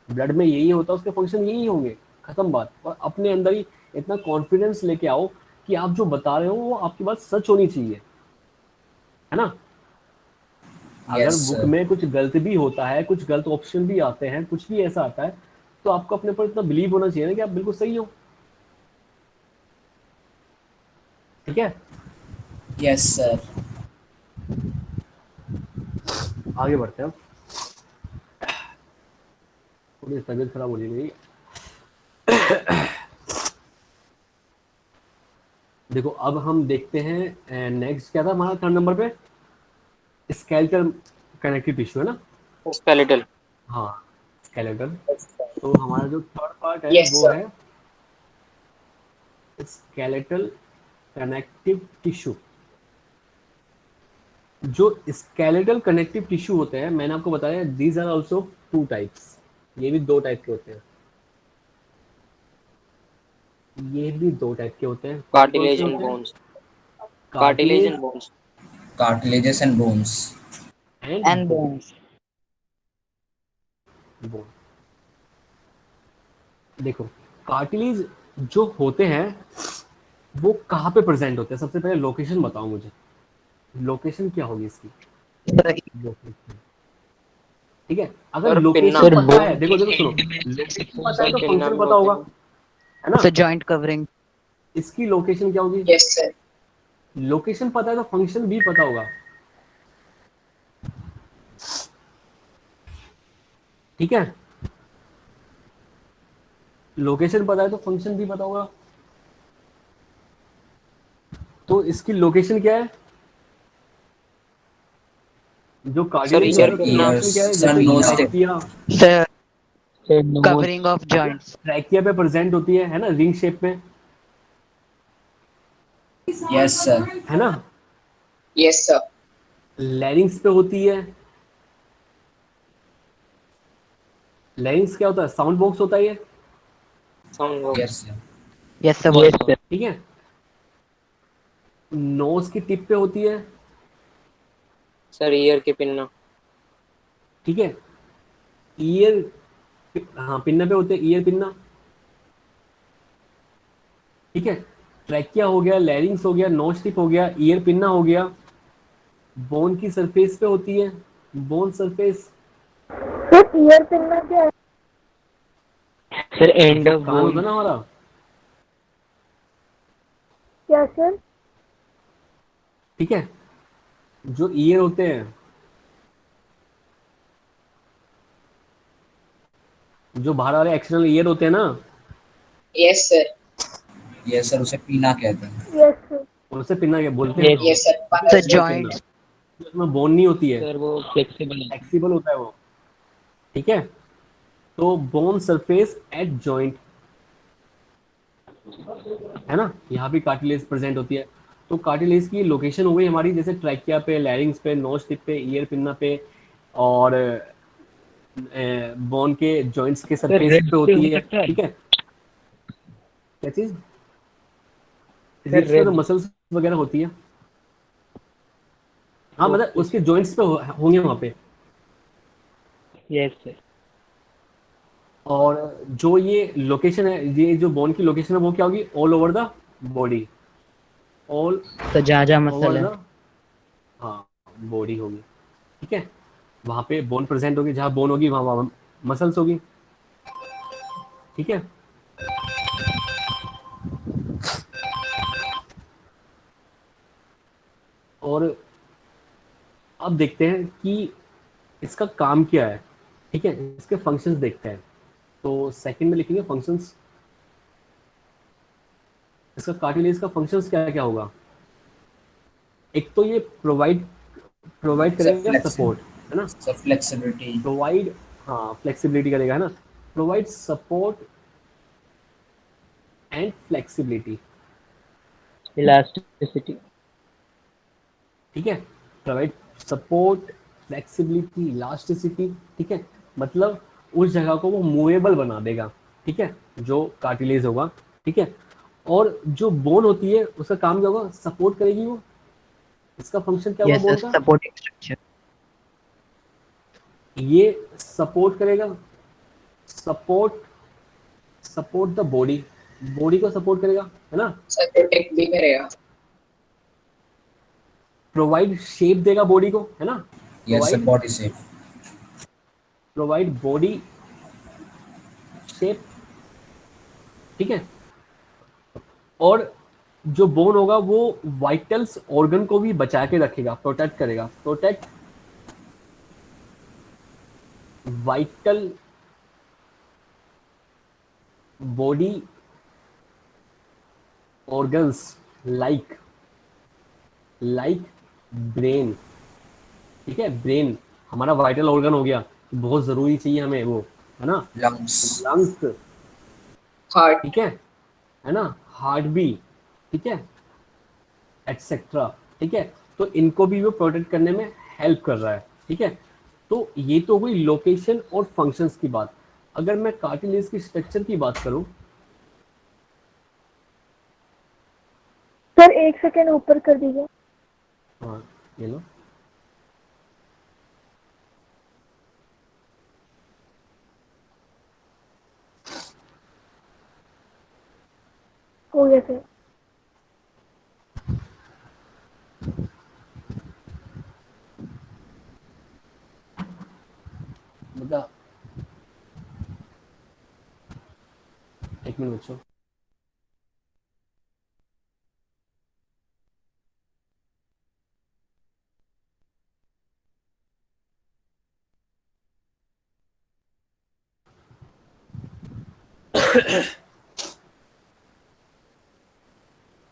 ब्लड में यही होता है, उसके फंक्शन यही होंगे, खत्म बात। और अपने अंदर ही इतना कॉन्फिडेंस लेके आओ कि आप जो बता रहे हो वो आपकी बात सच होनी चाहिए, है ना? अगर Yes, बुक sir. में कुछ गलत भी होता है, कुछ गलत ऑप्शन भी आते हैं, कुछ भी ऐसा आता है, तो आपको अपने पर इतना बिलीव होना चाहिए ना कि आप बिल्कुल सही हो, ठीक है? Yes, sir. आगे बढ़ते हैं। थोड़ी तबीयत खराब हो रही है मेरी। देखो अब हम देखते हैं नेक्स्ट क्या था हमारा 3rd नंबर पे, स्केलेटल कनेक्टिव टिश्यू, है ना? Skeletal. हाँ स्केलेटल। तो हमारा जो थर्ड पार्ट है Yes, वो sir. है स्केलेटल कनेक्टिव टिश्यू। जो स्केलेटल कनेक्टिव टिश्यू होते हैं, मैंने आपको बताया these are also two types, ये भी दो टाइप के होते हैं, ये भी दो टाइप के होते हैं। कौन कौन कार्टिलेज से एंड होते हैं? Bones, cartilage cartilage and bones. Cartilages and bones. And And bones. Bone. देखो कार्टिलेज जो होते हैं वो कहाँ पे प्रेजेंट होते हैं, सबसे पहले लोकेशन बताओ मुझे, लोकेशन क्या होगी इसकी? लोकेशन, ठीक है। अगर सर पिन्ना, लोकेशन पता है, देखो देखो सुनो, लोकेशन पता है सर तो पिन्ना फंक्शन में पता होते होगा, हैं। है ना? Sir joint covering. इसकी लोकेशन क्या होगी? Yes, sir. लोकेशन पता है तो फंक्शन भी पता होगा, ठीक है। लोकेशन पता है तो फंक्शन भी पता होगा। तो इसकी लोकेशन क्या है? जो सर कार्डिलेज ईयर होता है उसकी पिन्ना, लोकेशन क्या है? सर जैसे knows tip. Trachea, sir Sir, nose. Covering of joints. Trachea पे प्रेजेंट होती है ना, रिंग शेप में, यस सर। है ना। Yes, sir. लैरिंग्स पे होती है, लैरिंग्स क्या होता है? साउंड बॉक्स होता है ये, sound box. Yes sir. Yes sir Yes, sir. ठीक है। नोज की टिप पे होती है, सर ईयर के पिन्ना। ठीक है। ईयर, हाँ पिन्ना पे होते हैं, ईयर पिन्ना, ठीक है। ट्रैकिया हो गया, लैरिंग्स हो गया, नोज टिप हो गया, ईयर पिन्ना हो गया। बोन की सरफेस पे होती है, बोन सरफेस, सिर्फ ईयर पिन क्या है? Sir, end जो of कान होता bone. है ना हमारा, क्या सर? ठीक है। जो ईयर होते हैं, जो बाहर वाले एक्सटर्नल ईयर होते हैं ना, Yes, sir. यस सर, उसे पीना कहते हैं। Yes sir. उनसे पिन्ना क्या बोलते हैं? Yes, Yes, sir. Sir Panel. Joints. उसमें बोन नहीं होती है, sir, वो flexible है. फ्लेक्सिबल होता है वो, ठीक है। तो बोन सरफेस एट जॉइंट, है ना, यहाँ भी कार्टिलेज प्रेजेंट होती है। तो कार्टिलेज की लोकेशन हो गई हमारी, जैसे ट्रैकिया पे, लैरिंग्स पे, नोज टिप पे, ईयर पिन्ना पे, और बोन के जॉइंट्स के Sir, सरफेस ribs पे पे होती हो है, सकता है? ठीक है। क्या चीज? Sir, रिब्स पे तो ribs. मसल्स वगैरह होती है, हाँ मतलब Okay. उसके जॉइंट्स पे होंगे वहाँ पे। Yes, sir. और जो ये लोकेशन है, ये जो बोन की लोकेशन है वो क्या होगी? All over the body, all तो जहाँ जहाँ ओवर मसल है। द, हाँ बॉडी होगी, ठीक है। वहाँ पे बोन प्रेजेंट होगी, जहाँ बोन होगी वहाँ मसल्स होगी, ठीक है। और अब देखते हैं कि इसका काम क्या है, ठीक है, इसके फंक्शंस देखते हैं। तो सेकंड में लिखेंगे फंक्शंस। इसका कार्टिलेज का फंक्शंस क्या क्या होगा? एक तो ये प्रोवाइड सर करेगा सपोर्ट, है ना, सर फ्लेक्सिबिलिटी। प्रोवाइड, हाँ फ्लेक्सिबिलिटी करेगा, है ना, provide support and flexibility, Elasticity. ठीक है। प्रोवाइड सपोर्ट, फ्लेक्सिबिलिटी, इलास्टिसिटी, ठीक है। मतलब उस जगह को वो मूवेबल बना देगा, ठीक है, जो कार्टिलेज होगा, ठीक है। और जो बोन होती है उसका काम क्या होगा? सपोर्ट करेगी वो। इसका फंक्शन क्या होगा यस बोन सर का? Supporting structure. ये सपोर्ट करेगा, support, support the body, body को सपोर्ट करेगा, है ना। Sir, protect भी करेगा. प्रोवाइड शेप देगा बॉडी को, है ना, yes sir, provide, body shape. Provide body shape, ठीक है। और जो बोन होगा वो वाइटल्स ऑर्गन को भी बचा के रखेगा, प्रोटेक्ट करेगा, protect vital body organs like brain, ठीक है। ब्रेन हमारा वाइटल ऑर्गन हो गया, बहुत जरूरी चाहिए हमें वो, है ना, लंग्स, लंग्स, हार्ट, ठीक है ना, हार्ट भी, ठीक है, एटसेट्रा, ठीक है। तो इनको भी वो प्रोटेक्ट करने में हेल्प कर रहा है, ठीक है। तो ये तो हुई लोकेशन और फंक्शंस की बात। अगर मैं कार्टिलेज की स्ट्रक्चर की बात करूं, सर 1 सेकेंड ऊपर कर दीजिए। हाँ ये लो, हो गया सर। मतलब एक मिनट बच्चों,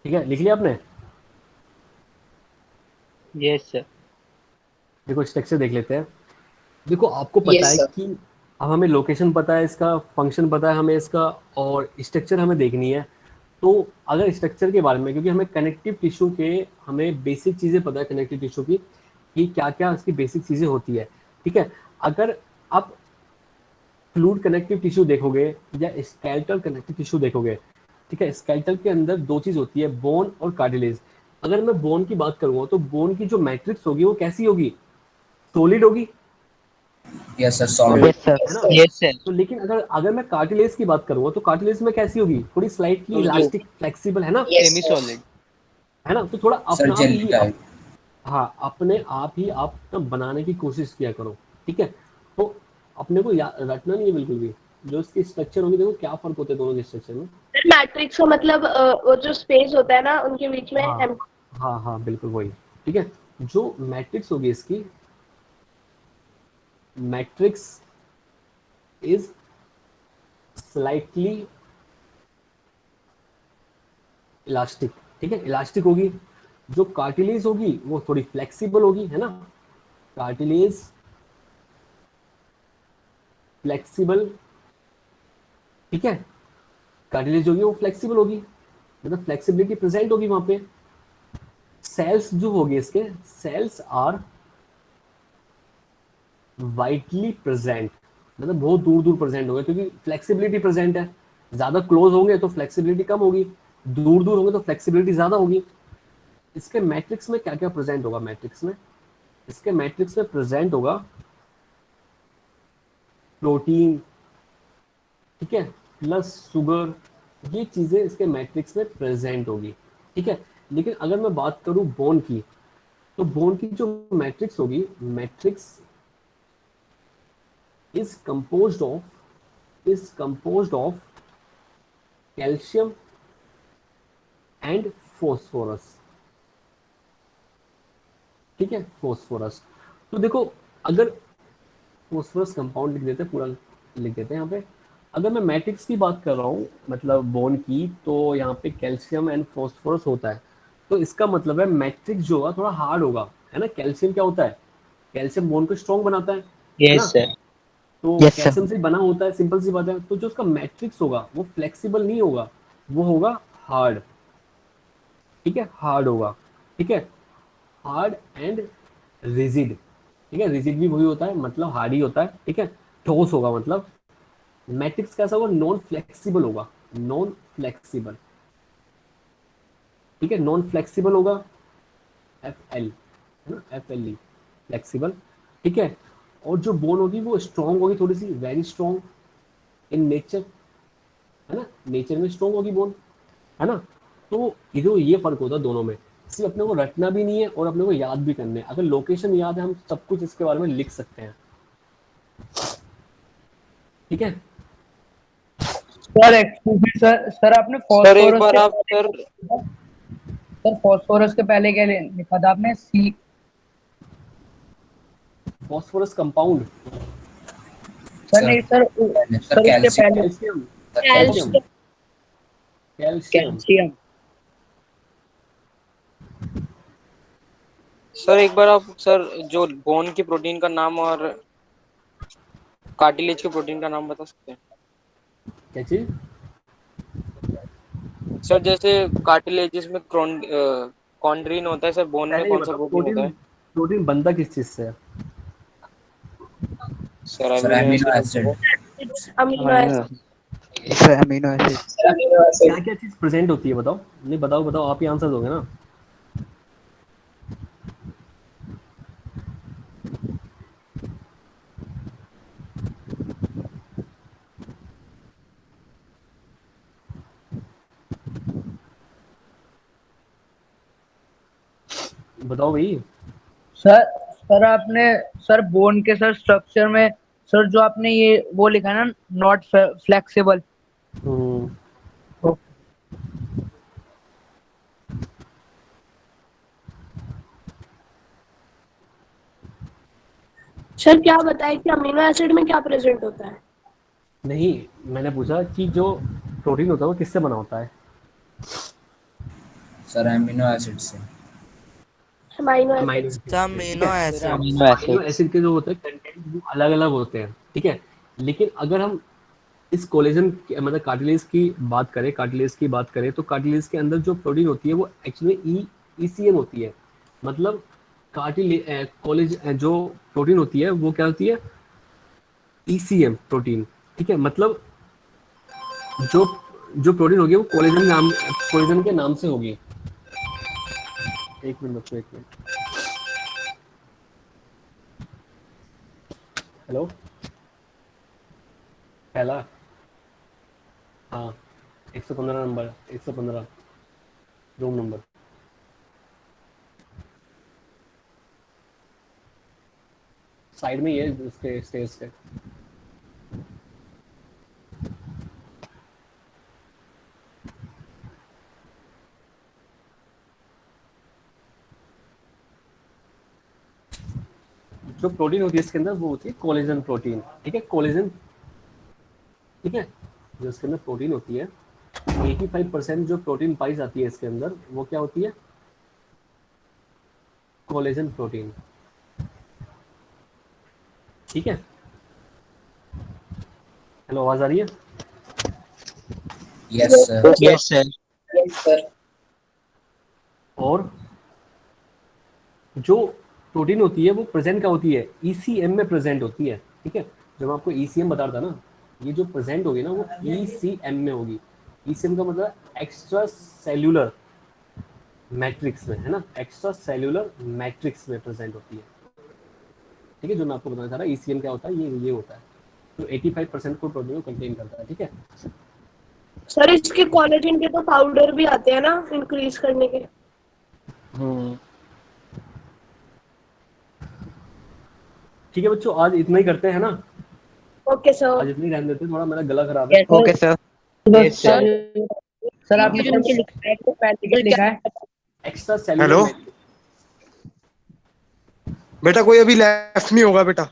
ठीक है, लिख लिया आपने? Yes sir. देखो स्ट्रक्चर देख लेते हैं। देखो आपको पता Yes, है sir. कि अब हमें लोकेशन पता है इसका, फंक्शन पता है हमें इसका, और स्ट्रक्चर हमें देखनी है। तो अगर स्ट्रक्चर के बारे में, क्योंकि हमें कनेक्टिव टिश्यू के, हमें बेसिक चीज़ें पता है कनेक्टिव टिश्यू की, कि क्या क्या इसकी बेसिक चीज़ें होती है, ठीक है। अगर आप फ्लूइड कनेक्टिव टिश्यू देखोगे या स्केलेटल कनेक्टिव टिश्यू देखोगे, ठीक है, स्केलेटल के अंदर दो चीज़ होती है, बोन और कार्टिलेज। अगर मैं बोन की बात करूँगा तो बोन की जो मैट्रिक्स होगी वो कैसी होगी, सॉलिड होगी, yes sir, solid, Yes, sir. है ना। Yes sir. तो लेकिन अगर अगर मैं कार्टिलेज की बात करूंगा तो कार्टिलेज में कैसी होगी, थोड़ी स्लाइटली इलास्टिक फ्लेक्सिबल, है ना, Yes, सेमी sir. सॉलिड। है ना। तो थोड़ा सर अपना आप जेली ही टाइप। हाँ, अपने आप ही आप ना बनाने की कोशिश किया करो, ठीक है। तो अपने को रटना नहीं है बिल्कुल भी, जो इसकी स्ट्रक्चर होगी, देखो क्या फर्क होता है दोनों के स्ट्रक्चर में। सर मैट्रिक्स का मतलब वो जो स्पेस होता है ना उनके बीच में हाँ हाँ हाँ बिल्कुल वही, ठीक है। जो मैट्रिक्स होगी इसकी, मैट्रिक्स इज स्लाइटली इलास्टिक, ठीक है, इलास्टिक होगी। जो कार्टिलेज होगी वो थोड़ी फ्लेक्सिबल होगी, है ना, कार्टिलेज फ्लेक्सिबल, ठीक है, कार्टिलेज होगी वो फ्लेक्सिबल होगी, मतलब फ्लेक्सिबिलिटी प्रेजेंट होगी वहां पे। सेल्स जो होगी इसके, सेल्स आर वाइडली प्रेजेंट, मतलब बहुत दूर दूर प्रेजेंट होगा, क्योंकि फ्लेक्सिबिलिटी प्रेजेंट है। ज्यादा क्लोज होंगे तो फ्लेक्सिबिलिटी कम होगी, दूर दूर होंगे तो फ्लेक्सिबिलिटी ज्यादा होगी। इसके मैट्रिक्स में क्या क्या प्रेजेंट होगा, मैट्रिक्स में, इसके मैट्रिक्स में प्रेजेंट होगा प्रोटीन, ठीक है, प्लस शुगर, ये चीजें इसके मैट्रिक्स में प्रेजेंट होगी, ठीक है। लेकिन अगर मैं बात करूं बोन की, तो बोन की जो मैट्रिक्स होगी, matrix is composed of calcium and phosphorus, ठीक है, फोस्फोरस। तो देखो, अगर फोस्फोरस कंपाउंड लिख देते हैं, पूरा लिख देते हैं यहाँ पे। अगर मैं मैट्रिक्स की बात कर रहा हूँ, मतलब बोन की, तो यहाँ पे कैल्शियम एंड फोस्फोरस होता है। तो इसका मतलब है मैट्रिक्स जो होगा थोड़ा हार्ड होगा, है ना। कैल्शियम क्या होता है, कैल्शियम बोन को स्ट्रॉन्ग बनाता है ना। Yes sir. तो Yes, sir. कैल्शियम से बना होता है, सिंपल सी बात है। तो जो उसका मैट्रिक्स होगा वो फ्लेक्सिबल नहीं होगा, वो होगा हार्ड, ठीक है, हार्ड होगा, ठीक है, हार्ड एंड रिजिड, ठीक है। रिजिड भी वही होता है, मतलब हार्ड ही होता है, ठीक है, ठोस होगा मतलब। मैट्रिक्स कैसा होगा, नॉन फ्लेक्सिबल होगा, नॉन फ्लेक्सिबल, ठीक है, नॉन फ्लेक्सिबल होगा, एफ एल, है ना, एफ एल ई, फ्लेक्सिबल, ठीक है। और जो बोन होगी वो स्ट्रॉन्ग होगी, थोड़ी सी, वेरी स्ट्रॉन्ग इन नेचर, है ना, नेचर में स्ट्रॉन्ग होगी बोन, है ना। तो ये फर्क होता है दोनों में। सिर्फ अपने को रटना भी नहीं है और अपने को याद भी करना है। अगर लोकेशन याद है हम सब कुछ इसके बारे में लिख सकते हैं, ठीक है। Sir excuse me sir, sir आपने सर एक फॉस्फोरस बार के आप पहले सर, क्या लिखा था? सर फॉस्फोरस के पहले क्या लिखा था आपने, सी? फॉस्फोरस कंपाउंड, सर सर नहीं सर, सर सर इसके कैल्शियम, पहले calcium, calcium, calcium. Calcium, calcium. Sir एक बार आप सर जो बोन की प्रोटीन का नाम और कार्टिलेज के प्रोटीन का नाम बता सकते हैं क्या चीज? सर? जैसे कार्टिलेज में कॉन्ड्रीन होता है सर, बोन में पहले ये कौन सा बताओ प्रोटीन होता प्रोटीन है? प्रोटीन बनता किस चीज से है? Sir sir amino amino acid. Acid. Amino acid. Sir amino acid. क्या क्या चीज प्रेजेंट होती है बताओ? नहीं बताओ बताओ, आप ही आंसर दोगे ना। बताओ भाई। सर सर आपने सर बोन के सर स्ट्रक्चर में सर जो आपने ये वो लिखा है ना, नॉट फ्लेक्सिबल। सर क्या बताए कि अमीनो एसिड में क्या प्रेजेंट होता है? नहीं, मैंने पूछा कि जो प्रोटीन होता है वो किससे बना होता है? सर अमीनो एसिड से। Amino amino acid. एसिड से, ठीक है। Acid. Amino amino acid. Acid के जो होते हैं कंटेंट वो अलग अलग होते हैं, ठीक है। लेकिन अगर हम इस कोलेजन मतलब कार्टिलेज की बात करें, तो कार्टिलेज के अंदर जो प्रोटीन होती है वो एक्चुअली ईसीएम होती है। मतलब कोलेज जो प्रोटीन होती है वो क्या होती है? ईसीएम प्रोटीन, ठीक है। मतलब जो जो प्रोटीन होगी वो कोलेजन के नाम से होगी। एक मिनट बच्चों, एक मिनट। हेलो, पहला, हाँ 115 नंबर, 115 रूम नंबर। साइड में ये उसके स्टेज के। जो प्रोटीन होती है इसके अंदर वो होती है कोलेजन प्रोटीन, ठीक है। कोलेजन, ठीक है। जो इसके अंदर प्रोटीन होती है 85% जो प्रोटीन पाई जाती है इसके अंदर वो क्या होती है? कोलेजन प्रोटीन, ठीक है। हेलो, आवाज आ रही है? Yes sir. Yes sir. Yes, sir. और जो प्रोटीन होती है वो प्रेजेंट क्या होती है? ईसीएम में प्रेजेंट होती है, ठीक है। जब आपको ईसीएम बता रहा था ना, ये जो प्रेजेंट होगी ना वो ईसीएम में होगी। ईसीएम का मतलब एक्स्ट्रा सेल्यूलर मैट्रिक्स में, है ना। एक्स्ट्रा सेल्यूलर मैट्रिक्स में प्रेजेंट होती है, ठीक है। जो मैं आपको बताना चाह रहा ईसीएम क्या होता है, ये होता है जो 85% को प्रोटीन को कंटेन करता है, ठीक है। सर इसके कोलेजन के तो पाउडर भी आते हैं ना इंक्रीज करने के। ठीक है बच्चों, आज इतना ही करते हैं ना। Okay sir. आज इतनी रहने देते हैं, थोड़ा मेरा गला खराब है। Okay sir. Yes sir. Sir आपने जो नीचे लिखा है तो पहले लिखा है एक्स्ट्रा सेल्यूलर। बेटा कोई अभी लेफ्ट नहीं होगा बेटा।